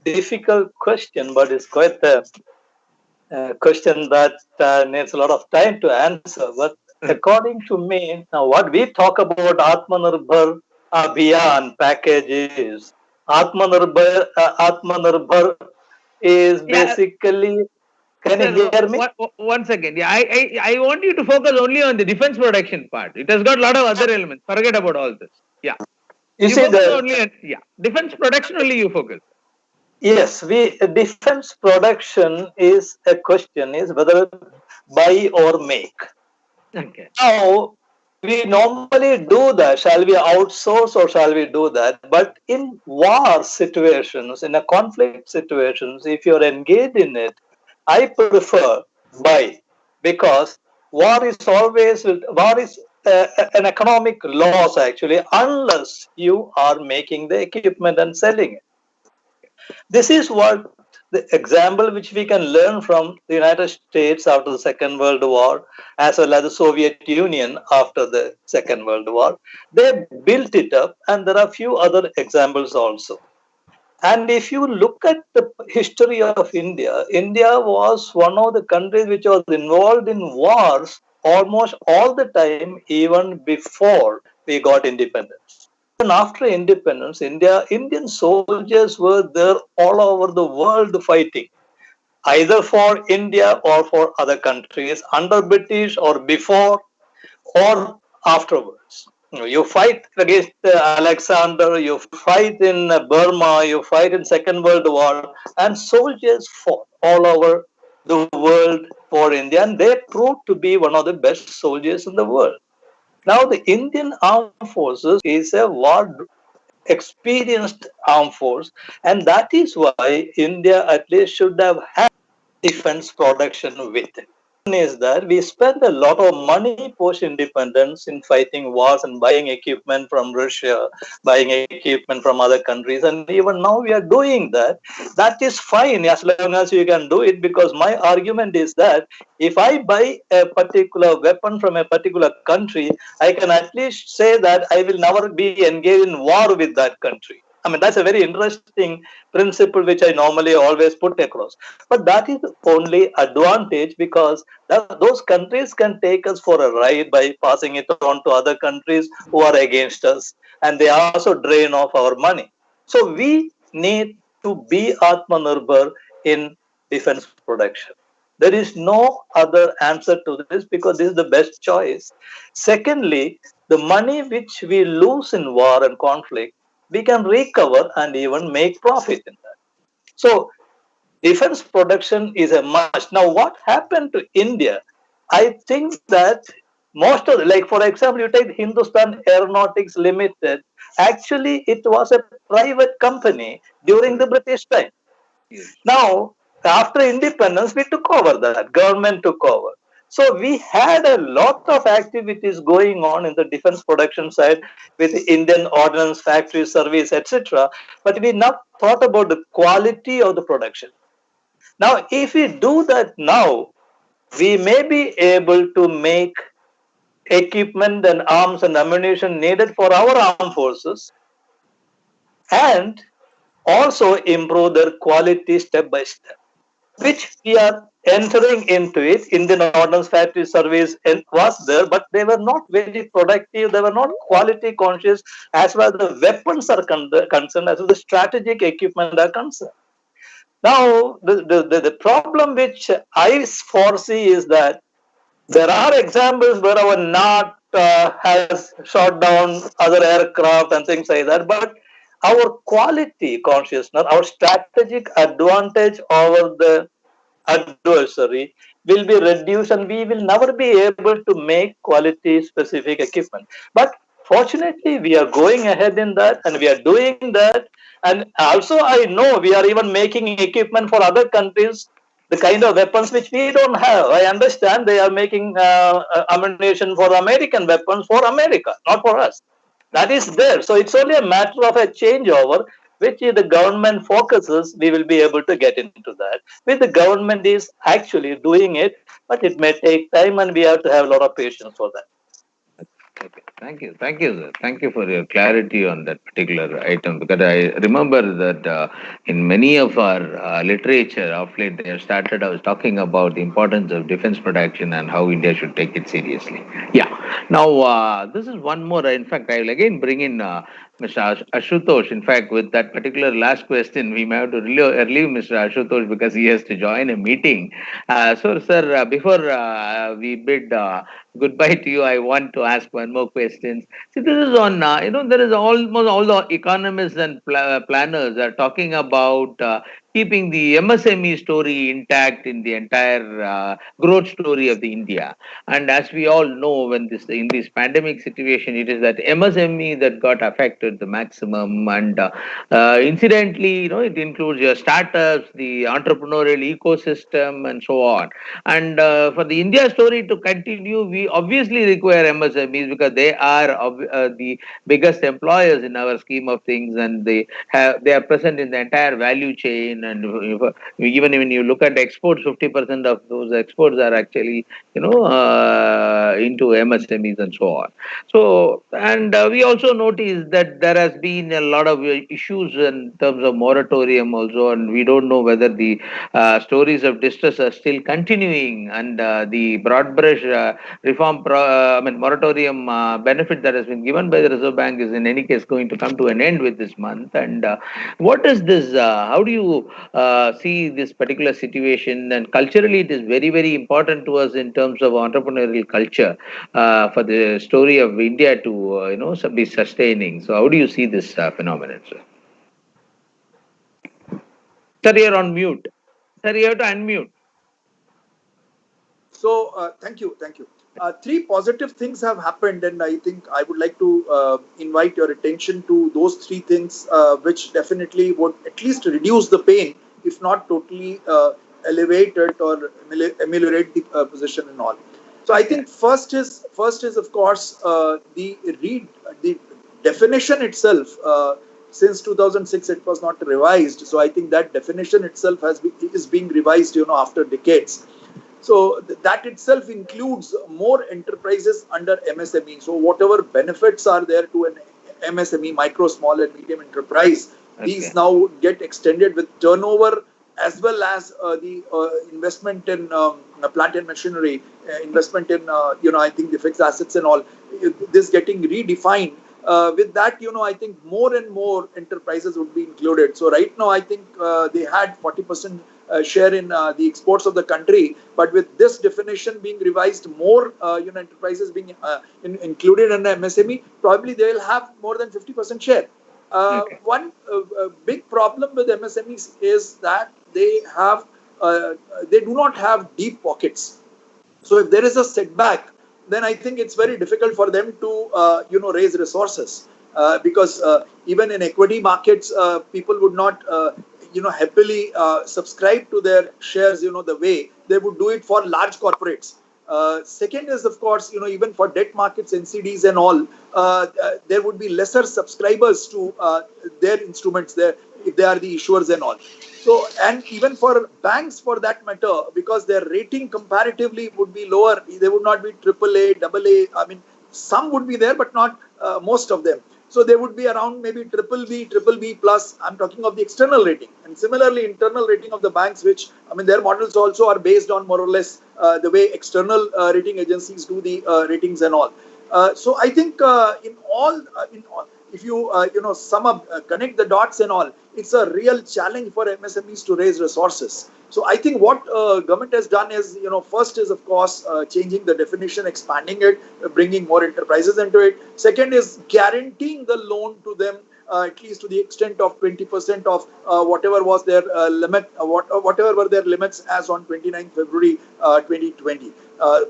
difficult question, but it's quite a question that needs a lot of time to answer. But according to me, now what we talk about Atmanirbhar Abhiyan packages, Atmanirbhar is Yeah, basically. Can you sir, hear me? one second. Yeah, I want you to focus only on the defense production part. It has got a lot of other elements. Forget about all this. Yeah. You You see focus the only on, yeah, defense production only you focus. yes, we defense production is a question is whether buy or make. Okay. Now, we normally do that. Shall we outsource or shall we do that? But in war situations, in a conflict situations, if you're engaged in it, I prefer buy because war is an economic loss actually unless you are making the equipment and selling it. This is what the example which we can learn from the United States after the Second World War, as well as the Soviet Union after the Second World War. They built it up, and there are few other examples also. And if you look at the history of India, India was one of the countries which was involved in wars almost all the time, even before we got independence. And after independence, Indian soldiers were there all over the world fighting, either for India or for other countries, under British or before or afterwards. You fight against Alexander, you fight in Burma, you fight in Second World War, and soldiers fought all over the world for India, and they proved to be one of the best soldiers in the world. Now, the Indian Armed Forces is a war experienced armed force, and that is why India at least should have had defense production with it. One is that we spend a lot of money post independence in fighting wars and buying equipment from Russia, buying equipment from other countries, and even now we are doing that. That is fine as long as you can do it, because my argument is that if I buy a particular weapon from a particular country, I can at least say that I will never be engaged in war with that country. I mean, that's a very interesting principle which I normally always put across. But that is the only advantage, because those countries can take us for a ride by passing it on to other countries who are against us, and they also drain off our money. So we need to be Atmanirbhar in defense production. There is no other answer to this, because this is the best choice. Secondly, the money which we lose in war and conflict, we can recover and even make profit in that. So defense production is a must. Now, what happened to India? I think that most of, like for example, you take Hindustan Aeronautics Limited. Actually, it was a private company during the British time. Now, after independence, we took over that. Government took over. So we had a lot of activities going on in the defense production side with Indian Ordnance Factory Service, etc. But we not thought about the quality of the production. Now, if we do that now, we may be able to make equipment and arms and ammunition needed for our armed forces, and also improve their quality step by step, which we are entering into it. Indian Ordnance Factory Service was there, but they were not very productive. They were not quality conscious as far as the weapons are concerned, as well as the strategic equipment are concerned. Now, the problem which I foresee is that There are examples where our NAT has shot down other aircraft and things like that, but our quality consciousness, our strategic advantage over the adversary will be reduced, and we will never be able to make quality specific equipment. But fortunately, we are going ahead in that, and we are doing that. And also, I know we are even making equipment for other countries, the kind of weapons which we don't have. I understand they are making ammunition for American weapons for America, not for us. That is there. So it's only a matter of a changeover, which if the government focuses, we will be able to get into that. With the government is actually doing it, but it may take time, and we have to have a lot of patience for that. Okay, thank you, sir. Thank you for your clarity on that particular item, because I remember that in many of our literature of late they have started. I was talking about the importance of defense production and how India should take it seriously. Yeah. Now this is one more. In fact, I will again bring in Mr. Ashutosh. In fact, with that particular last question, we may have to relieve Mr. Ashutosh because he has to join a meeting. So, sir, before we bid goodbye to you, I want to ask one more question. See, this is on, there is almost all the economists and planners are talking about keeping the MSME story intact in the entire growth story of the India. And as we all know, when in this pandemic situation, it is that MSME that got affected the maximum. And incidentally, it includes your startups, the entrepreneurial ecosystem, and so on. And for the India story to continue, we obviously require MSMEs because they are the biggest employers in our scheme of things, and they are present in the entire value chain. And even when you look at exports, 50% of those exports are actually into MSMEs and so on. So, and we also notice that there has been a lot of issues in terms of moratorium also, and we don't know whether the stories of distress are still continuing, and the broad brush moratorium benefit that has been given by the Reserve Bank is in any case going to come to an end with this month. And what is this? How do you see this particular situation? And culturally, it is very, very important to us in terms of entrepreneurial culture for the story of India to be sustaining. So, how do you see this phenomenon, sir? Sir, you're on mute. Sir, you have to unmute. So thank you. Three positive things have happened, and I think I would like to invite your attention to those three things, which definitely would at least reduce the pain, if not totally elevate it or ameliorate the position and all. So I think first is of course the definition itself. Since 2006, it was not revised. So I think that definition itself is being revised, after decades. So that itself includes more enterprises under MSME. So whatever benefits are there to an MSME, micro, small and medium enterprise, these now get extended with turnover as well as the investment in plant and machinery, investment in, I think the fixed assets and all, this getting redefined. With that, I think more and more enterprises would be included. So right now, I think they had 40% share in the exports of the country, but with this definition being revised, more enterprises being included in the MSME, probably they will have more than 50% share. One big problem with MSMEs is that they do not have deep pockets. So if there is a setback, then I think it's very difficult for them to raise resources, because even in equity markets, people would not happily subscribe to their shares the way they would do it for large corporates. Second is, of course, even for debt markets, NCDs and all, there would be lesser subscribers to their instruments there if they are the issuers and all. So, and even for banks for that matter, because their rating comparatively would be lower, they would not be AAA, AA. I mean, some would be there, but not most of them. So they would be around maybe triple B plus. I'm talking of the external rating. And similarly, internal rating of the banks, which, I mean, their models also are based on more or less the way external rating agencies do the ratings and all. So I think if you sum up, connect the dots and all, it's a real challenge for MSMEs to raise resources. So I think what government has done is, first is of course changing the definition, expanding it, bringing more enterprises into it. Second is guaranteeing the loan to them, at least to the extent of 20% of whatever was their limit, whatever were their limits as on 29th February 2020,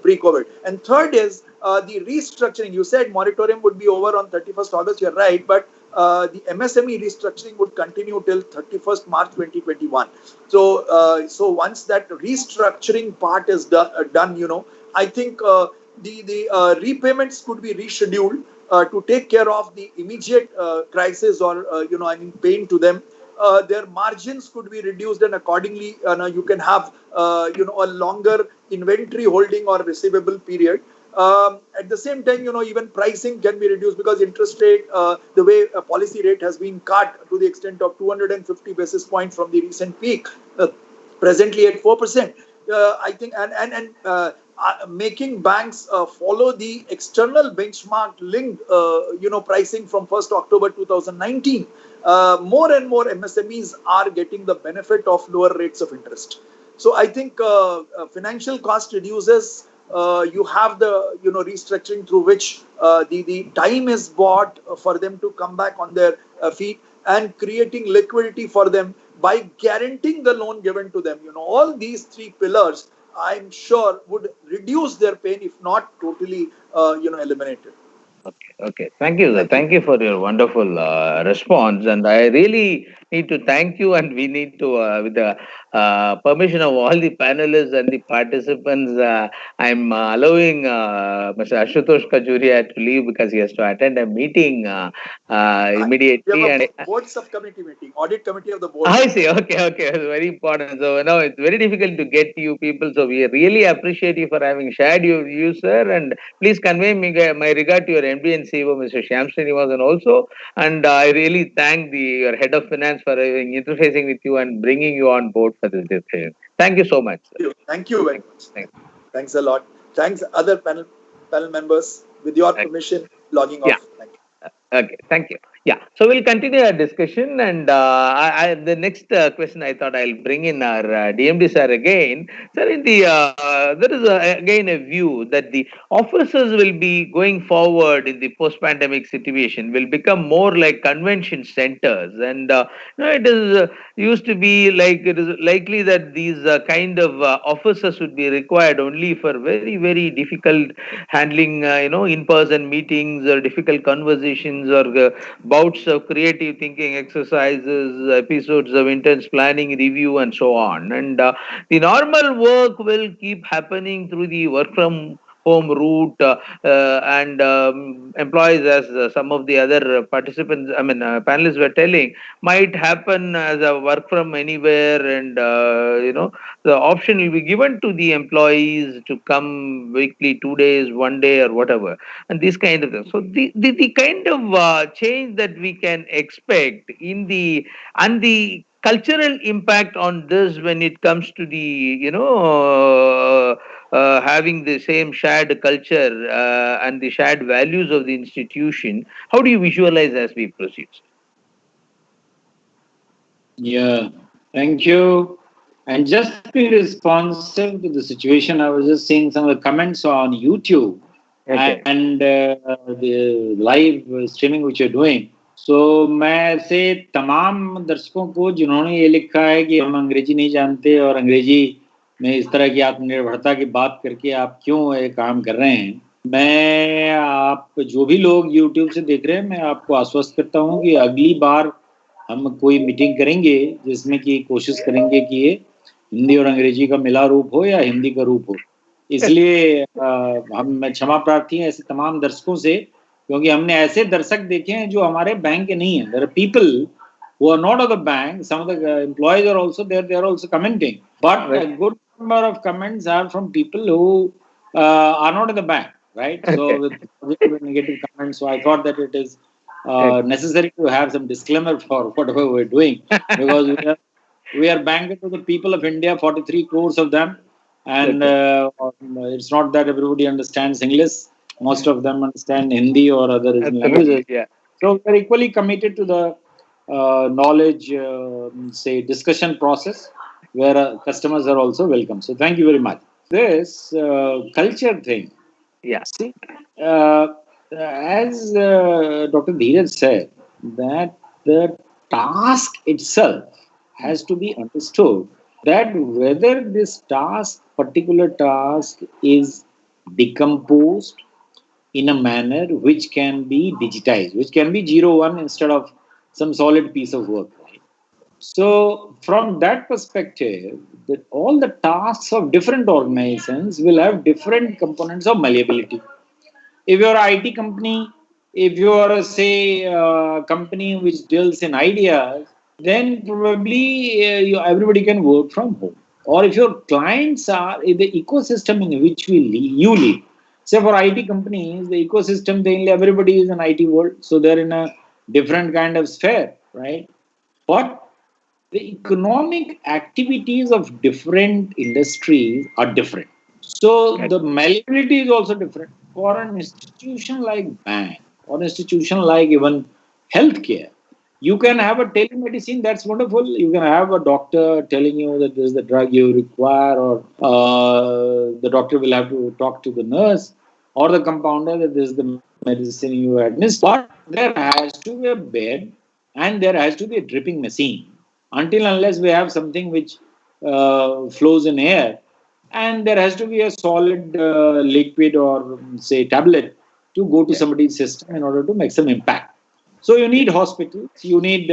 pre-COVID. And third is the restructuring. You said moratorium would be over on 31st August. You're right, but the MSME restructuring would continue till 31st March 2021. So once that restructuring part is done, I think the repayments could be rescheduled to take care of the immediate crisis or pain to them. Their margins could be reduced, and accordingly, you can have a longer inventory holding or receivable period. At the same time, even pricing can be reduced because interest rate, the way a policy rate has been cut to the extent of 250 basis points from the recent peak, presently at 4%. I think, making banks follow the external benchmark linked, pricing from 1st October 2019. More and more MSMEs are getting the benefit of lower rates of interest. So I think financial cost reduces. You have the restructuring through which the time is bought for them to come back on their feet, and creating liquidity for them by guaranteeing the loan given to them. All these three pillars, I'm sure, would reduce their pain, if not totally, eliminated. Okay. Thank you, sir. Thank you for your wonderful response. And I really need to thank you. And we need to, with the permission of all the panelists and the participants, I'm allowing Mr. Ashutosh Kajuria to leave because he has to attend a meeting immediately. We have And a board subcommittee meeting, audit committee of the board. I see. Okay. It's very important. So now it's very difficult to get you people. So we really appreciate you for having shared your views, sir. And please convey my regard to your MD and CEO, Mr. Shyam Srinivasan, also. And I really thank your head of finance for interfacing with you and bringing you on board for this discussion. Thank you so much, sir. Thank you very much. Thanks a lot. Thanks, other panel members. With your permission, logging off. Thank you. Okay, thank you. Yeah, so we'll continue our discussion, and the next question I thought I'll bring in our DMD sir again. Sir, in the there is again a view that the offices will be going forward in the post-pandemic situation will become more like convention centers, and it is used to be like it is likely that these kind of offices would be required only for very difficult handling, in-person meetings or difficult conversations or bouts of creative thinking exercises, episodes of intense planning, review, and so on. And the normal work will keep happening through the work from home route, and employees, as some of the other participants, panelists were telling, might happen as a work from anywhere, and the option will be given to the employees to come weekly, 2 days, 1 day, or whatever, and this kind of thing. So the kind of change that we can expect in the cultural impact on this when it comes to the having the same shared culture and the shared values of the institution, how do you visualize as we proceed? Yeah, thank you. And just be responsive to the situation. I was just seeing some of the comments on YouTube and the live streaming which you're doing. So मैं ऐसे तमाम दर्शकों को जिन्होंने ये लिखा है कि हम अंग्रेजी नहीं जानते और अंग्रेजी में इस तरह की आत्मनिर्भरता की बात करके आप क्यों ये काम कर रहे हैं, मैं आप जो भी लोग YouTube से देख रहे हैं, मैं आपको आश्वस्त करता हूँ कि अगली बार हम कोई मीटिंग करेंगे जिसमें कि कोशिश करेंगे कि ये हिंदी और अंग्रेजी का मिला रूप हो या हिंदी का रूप हो। इसलिए हम क्षमा प्रार्थी हैं ऐसे तमाम दर्शकों से, क्योंकि हमने ऐसे दर्शक देखे हैं जो हमारे बैंक के नहीं हैं। There are people who are not of the bank. Some of the employees are also there. They are also commenting, but a good number of comments are from people who are not in the bank, right? So with positive and negative comments. So I thought that it is necessary to have some disclaimer for whatever we're doing, because we are banking to the people of India, 43 crores of them, and it's not that everybody understands English. Most of them understand Hindi or other regional languages. So we're equally committed to the knowledge, say, discussion process where customers are also welcome. So thank you very much. This culture thing. Yeah. See, as Dr. Dheeraj said, that the task itself has to be understood, that whether this task, particular task, is decomposed in a manner which can be digitized, which can be 0 1 instead of some solid piece of work. Right? So, from that perspective, that all the tasks of different organizations will have different components of malleability. If you're an IT company, if you are a say company which deals in ideas, then probably everybody can work from home. Or if your clients are in the ecosystem in which you live, say for IT companies, the ecosystem, everybody is in IT world, so they're in a different kind of sphere, right? But the economic activities of different industries are different. So the malleability is also different. For an institution like bank or institution like even healthcare, you can have a telemedicine, that's wonderful. You can have a doctor telling you that this is the drug you require, or the doctor will have to talk to the nurse or the compounder that this is the medicine you administer. But there has to be a bed and there has to be a dripping machine until unless we have something which flows in air, and there has to be a solid liquid or say tablet to go to somebody's system in order to make some impact. So you need hospitals, you need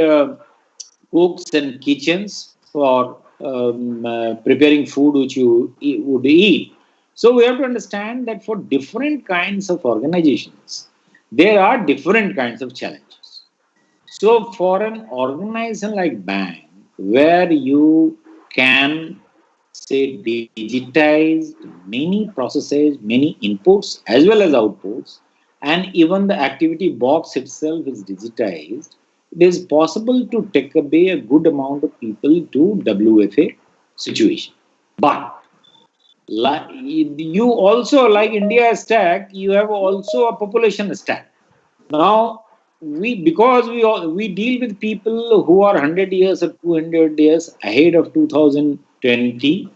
cooks and kitchens for preparing food which you would eat. So we have to understand that for different kinds of organizations, there are different kinds of challenges. So for an organization like bank, where you can say digitize many processes, many inputs as well as outputs, and even the activity box itself is digitized, it is possible to take away a good amount of people to WFA situation. But you also, like India stack, you have also a population stack. Now, we deal with people who are 100 years or 200 years ahead of 2020.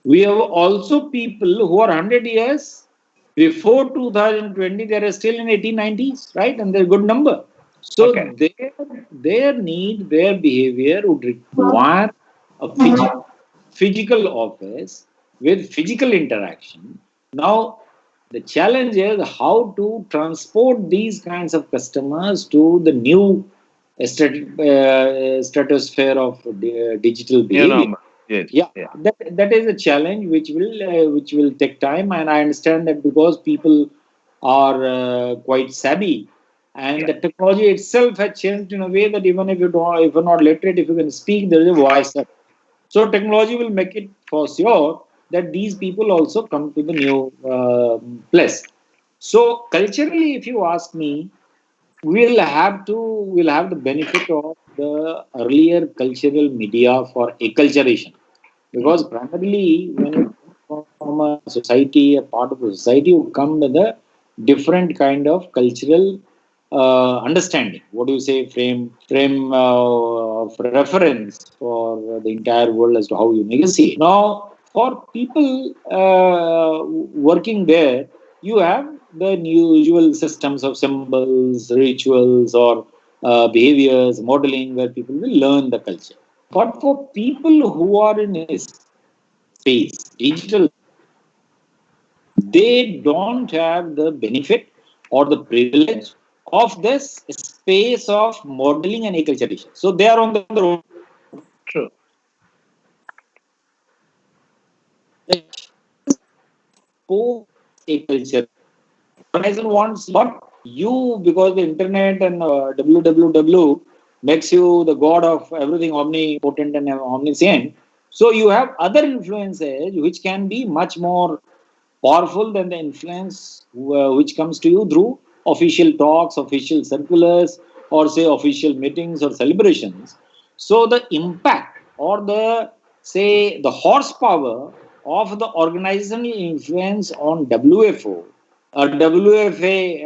We have also people who are 100 years before 2020. They are still in 1890s, right? And they're a good number. So their need, their behavior would require a physical office with physical interaction. Now, the challenge is how to transport these kinds of customers to the new stratosphere of digital behavior. Yeah, that is a challenge which will take time, and I understand that because people are quite savvy, and the technology itself has changed in a way that even if if you're not literate, if you can speak, there is a voice. So technology will make it for sure that these people also come to the new place. So culturally, if you ask me, we'll have the benefit of the earlier cultural media for acculturation, because primarily when you come from a society, a part of the society, you come with a different kind of cultural understanding. What do you say? Frame of reference for the entire world as to how you negotiate. Now, for people working there, you have the usual systems of symbols, rituals, or behaviors, modeling, where people will learn the culture. But for people who are in a space, digital, they don't have the benefit or the privilege of this space of modeling and acculturation. So they are on the road. True. Post acculture. Organization wants not you, because the internet and www makes you the god of everything, omnipotent and omniscient. So you have other influences which can be much more powerful than the influence which comes to you through official talks, official circulars, or say official meetings or celebrations. So the impact or the say the horsepower of the organizational influence on WFO or WFA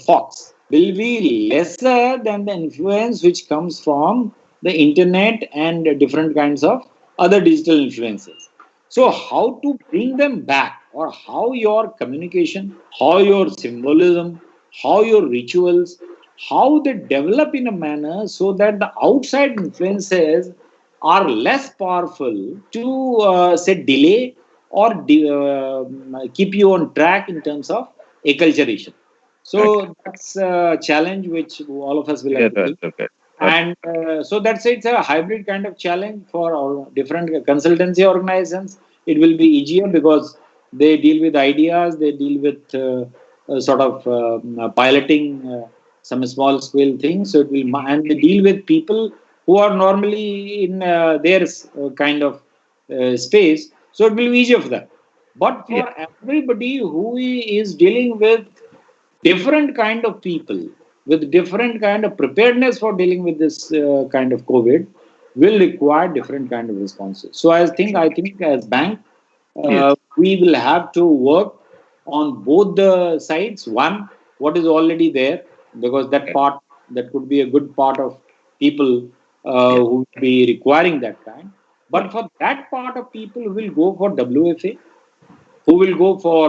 Fox will be lesser than the influence which comes from the internet and different kinds of other digital influences. So, how to bring them back, or how your communication, how your symbolism, how your rituals, how they develop in a manner so that the outside influences are less powerful to say delay or keep you on track in terms of acculturation. So that's a challenge which all of us will have Yes, to take. okay. And so that's it's a hybrid kind of challenge for our different consultancy organizations. It will be easier because they deal with ideas, they deal with sort of piloting some small scale things. So it will, and they deal with people who are normally in their kind of space. So it will be easier for them. But Yeah. for everybody who is dealing with different kind of people with different kind of preparedness for dealing with this kind of COVID will require different kind of responses. So I think as bank, Yes. we will have to work on both the sides. One, what is already there, because that part, that could be a good part of people Yeah. who will be requiring that kind. Yeah. But for that part of people who will go for WFA, who will go for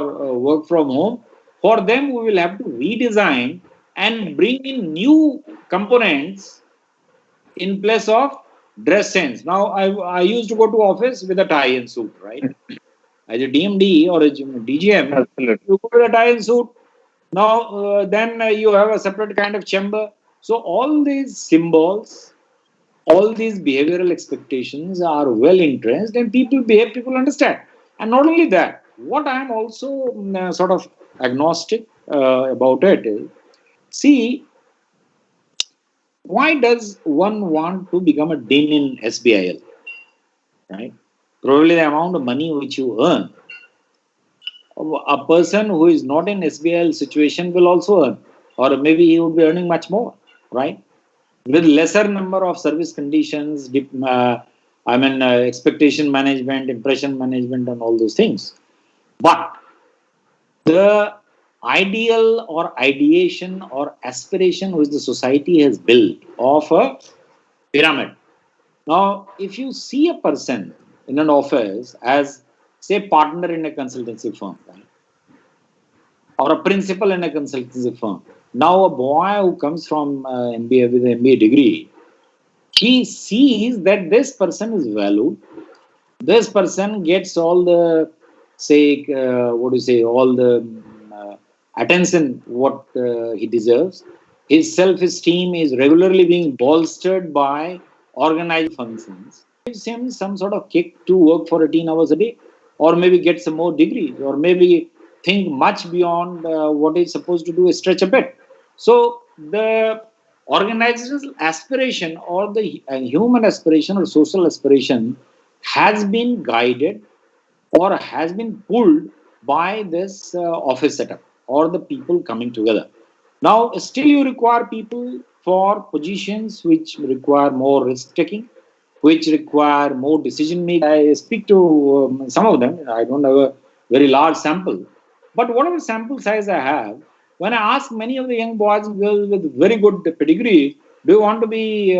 work from home, for them we will have to redesign and bring in new components in place of dress sense. Now I used to go to office with a tie and suit, right? As a DMD or a DGM, Absolutely. you go with a tie and suit. Now then you have a separate kind of chamber. So all these symbols, all these behavioral expectations are well entrenched, and people behave, people understand. And not only that, what I am also sort of agnostic about it is, see, why does one want to become a dean in SBIL, right? Probably the amount of money which you earn, a person who is not in SBIL situation will also earn, or maybe he would be earning much more, right? With lesser number of service conditions, expectation management, impression management, and all those things. But the ideal or ideation or aspiration which the society has built of a pyramid. Now, if you see a person in an office as, say, partner in a consultancy firm, right? Or a principal in a consultancy firm. Now, a boy who comes from MBA with an MBA degree, he sees that this person is valued, this person gets all the, say, what do you say, all the attention what he deserves. His self-esteem is regularly being bolstered by organized functions. Gives him some sort of kick to work for 18 hours a day, or maybe get some more degrees, or maybe think much beyond what he's supposed to do, stretch a bit. So the organizational aspiration, or the human aspiration or social aspiration, has been guided or has been pulled by this office setup or the people coming together. Now, still you require people for positions which require more risk taking, which require more decision making. I speak to some of them. I don't have a very large sample, but whatever sample size I have, when I ask many of the young boys and girls with very good pedigree, do you want to be,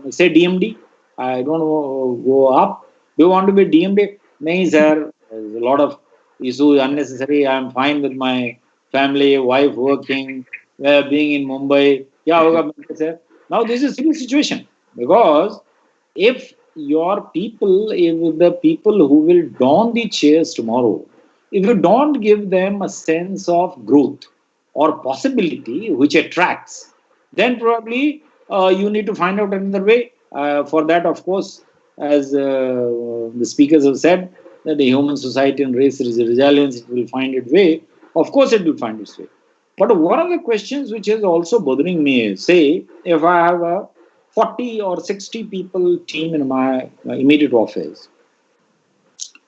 say, DMD? I don't know, go up. Do you want to be DMD? No, sir. There's a lot of issues unnecessary. I'm fine with my family, wife working, being in Mumbai. Yeah, hoga, sir. Now this is a serious situation, because if your people, if the people who will don the chairs tomorrow, if you don't give them a sense of growth or possibility which attracts, then probably you need to find out another way. For that, of course, as the speakers have said, that the human society and race is resilience, it will find its way. Of course, it will find its way. But one of the questions which is also bothering me is, say, if I have a 40 or 60 people team in my immediate office,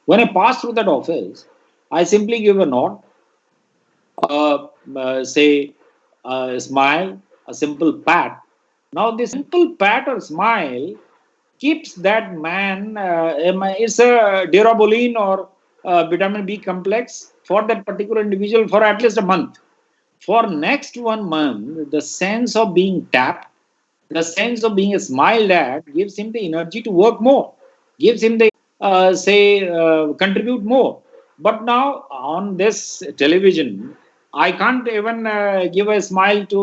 when I pass through that office, I simply give a nod, say a smile, a simple pat. Now, this simple pat or smile keeps that man, it's a duraboline or vitamin B complex for that particular individual for at least a month. For next 1 month, the sense of being tapped, the sense of being smiled at gives him the energy to work more, gives him the contribute more. But now on this television, I can't even give a smile to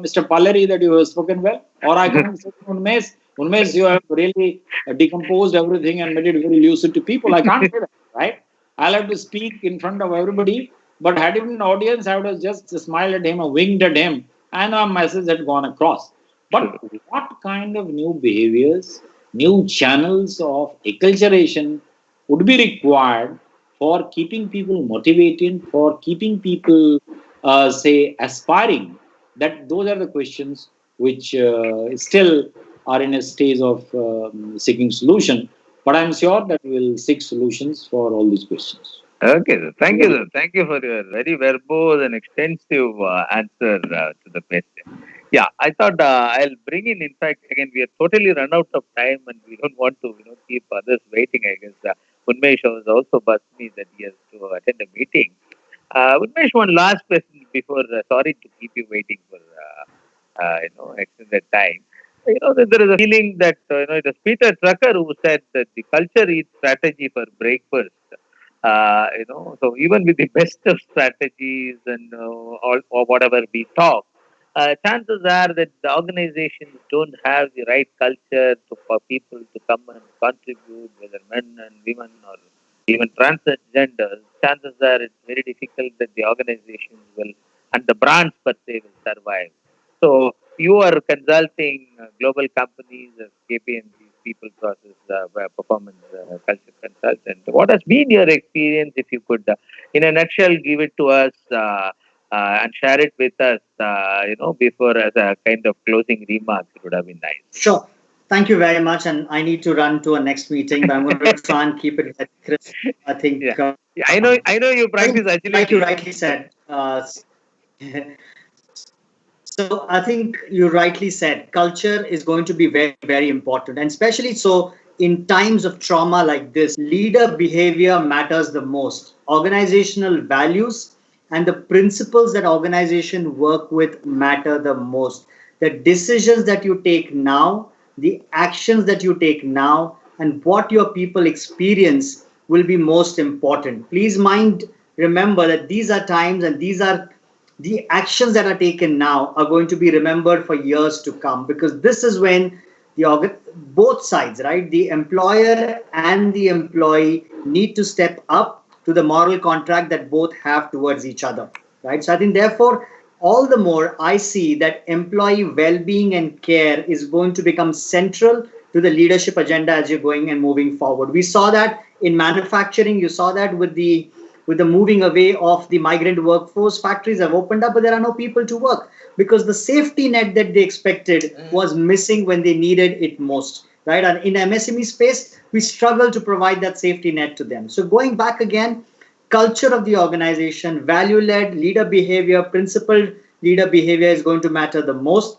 Mr. Palleri that you have spoken well, or I can't say Unmesh, you have really decomposed everything and made it very lucid to people. I can't say that, right? I'll have to speak in front of everybody. But had he been an audience, I would have just smiled at him or winked at him, and our message had gone across. But what kind of new behaviors, new channels of acculturation would be required for keeping people motivated, for keeping people, aspiring? That those are the questions which still are in a stage of seeking solution. But I'm sure that we'll seek solutions for all these questions. Okay, sir. Thank you, sir. Thank you for your very verbose and extensive answer to the question. Yeah, I thought I'll bring in. In fact, again, we are totally run out of time, and we don't want to, keep others waiting. I guess Unmesh has also buzzed me that he has to attend a meeting. Unmesh, one last question before. Sorry to keep you waiting for extended time. That there is a feeling that it was Peter Drucker who said that the culture eats strategy for breakfast. So even with the best of strategies and all or whatever we talk, chances are that the organizations don't have the right culture for people to come and contribute, whether men and women or even transgenders. Chances are it's very difficult that the organizations will and the brands per se will survive. So you are consulting global companies as KPMG, people process performance culture consultant. What has been your experience? If you could, in a nutshell, give it to us and share it with us, before as a kind of closing remarks, it would have been nice. Sure. Thank you very much. And I need to run to a next meeting, but I'm going to try and keep it crisp. I think. Yeah. I know you practice agility. Like you rightly said. So I think you rightly said culture is going to be very, very important, and especially so in times of trauma like this, leader behavior matters the most. Organizational values and the principles that organization work with matter the most. The decisions that you take now, the actions that you take now, and what your people experience will be most important. Please remember that these are times and these are the actions that are taken now are going to be remembered for years to come, because this is when both sides, right, the employer and the employee, need to step up to the moral contract that both have towards each other, right? So I think therefore all the more I see that employee well-being and care is going to become central to the leadership agenda as you're going and moving forward. We saw that in manufacturing. You saw that with the moving away of the migrant workforce. Factories have opened up, but there are no people to work because the safety net that they expected was missing when they needed it most, right? And in MSME space, we struggle to provide that safety net to them. So going back again, culture of the organization, value-led leader behavior, principled leader behavior is going to matter the most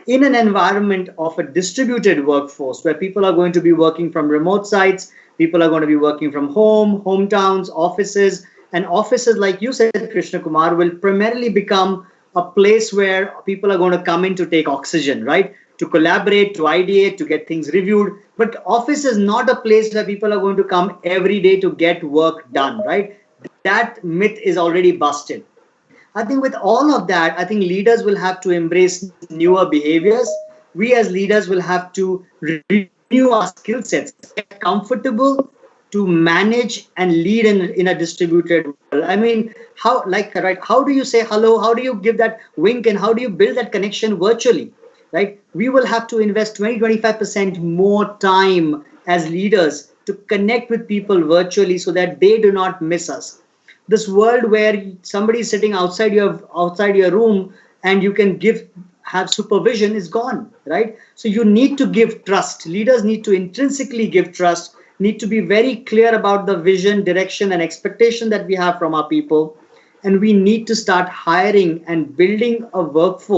in an environment of a distributed workforce where people are going to be working from remote sites, people are going to be working from hometowns, offices, and offices, like you said, Krishna Kumar, will primarily become a place where people are going to come in to take oxygen, right? To collaborate, to ideate, to get things reviewed. But office is not a place where people are going to come every day to get work done, right? That myth is already busted. I think with all of that, I think leaders will have to embrace newer behaviors. We as leaders will have to renew our skill sets, get comfortable to manage and lead in a distributed world. I mean, how do you say hello? How do you give that wink? And how do you build that connection virtually? Right? We will have to invest 20-25% more time as leaders to connect with people virtually so that they do not miss us. This world where somebody is sitting outside your room and you can have supervision is gone, right? So you need to give trust. Leaders need to intrinsically give trust, need to be very clear about the vision, direction, and expectation that we have from our people. And we need to start hiring and building a workforce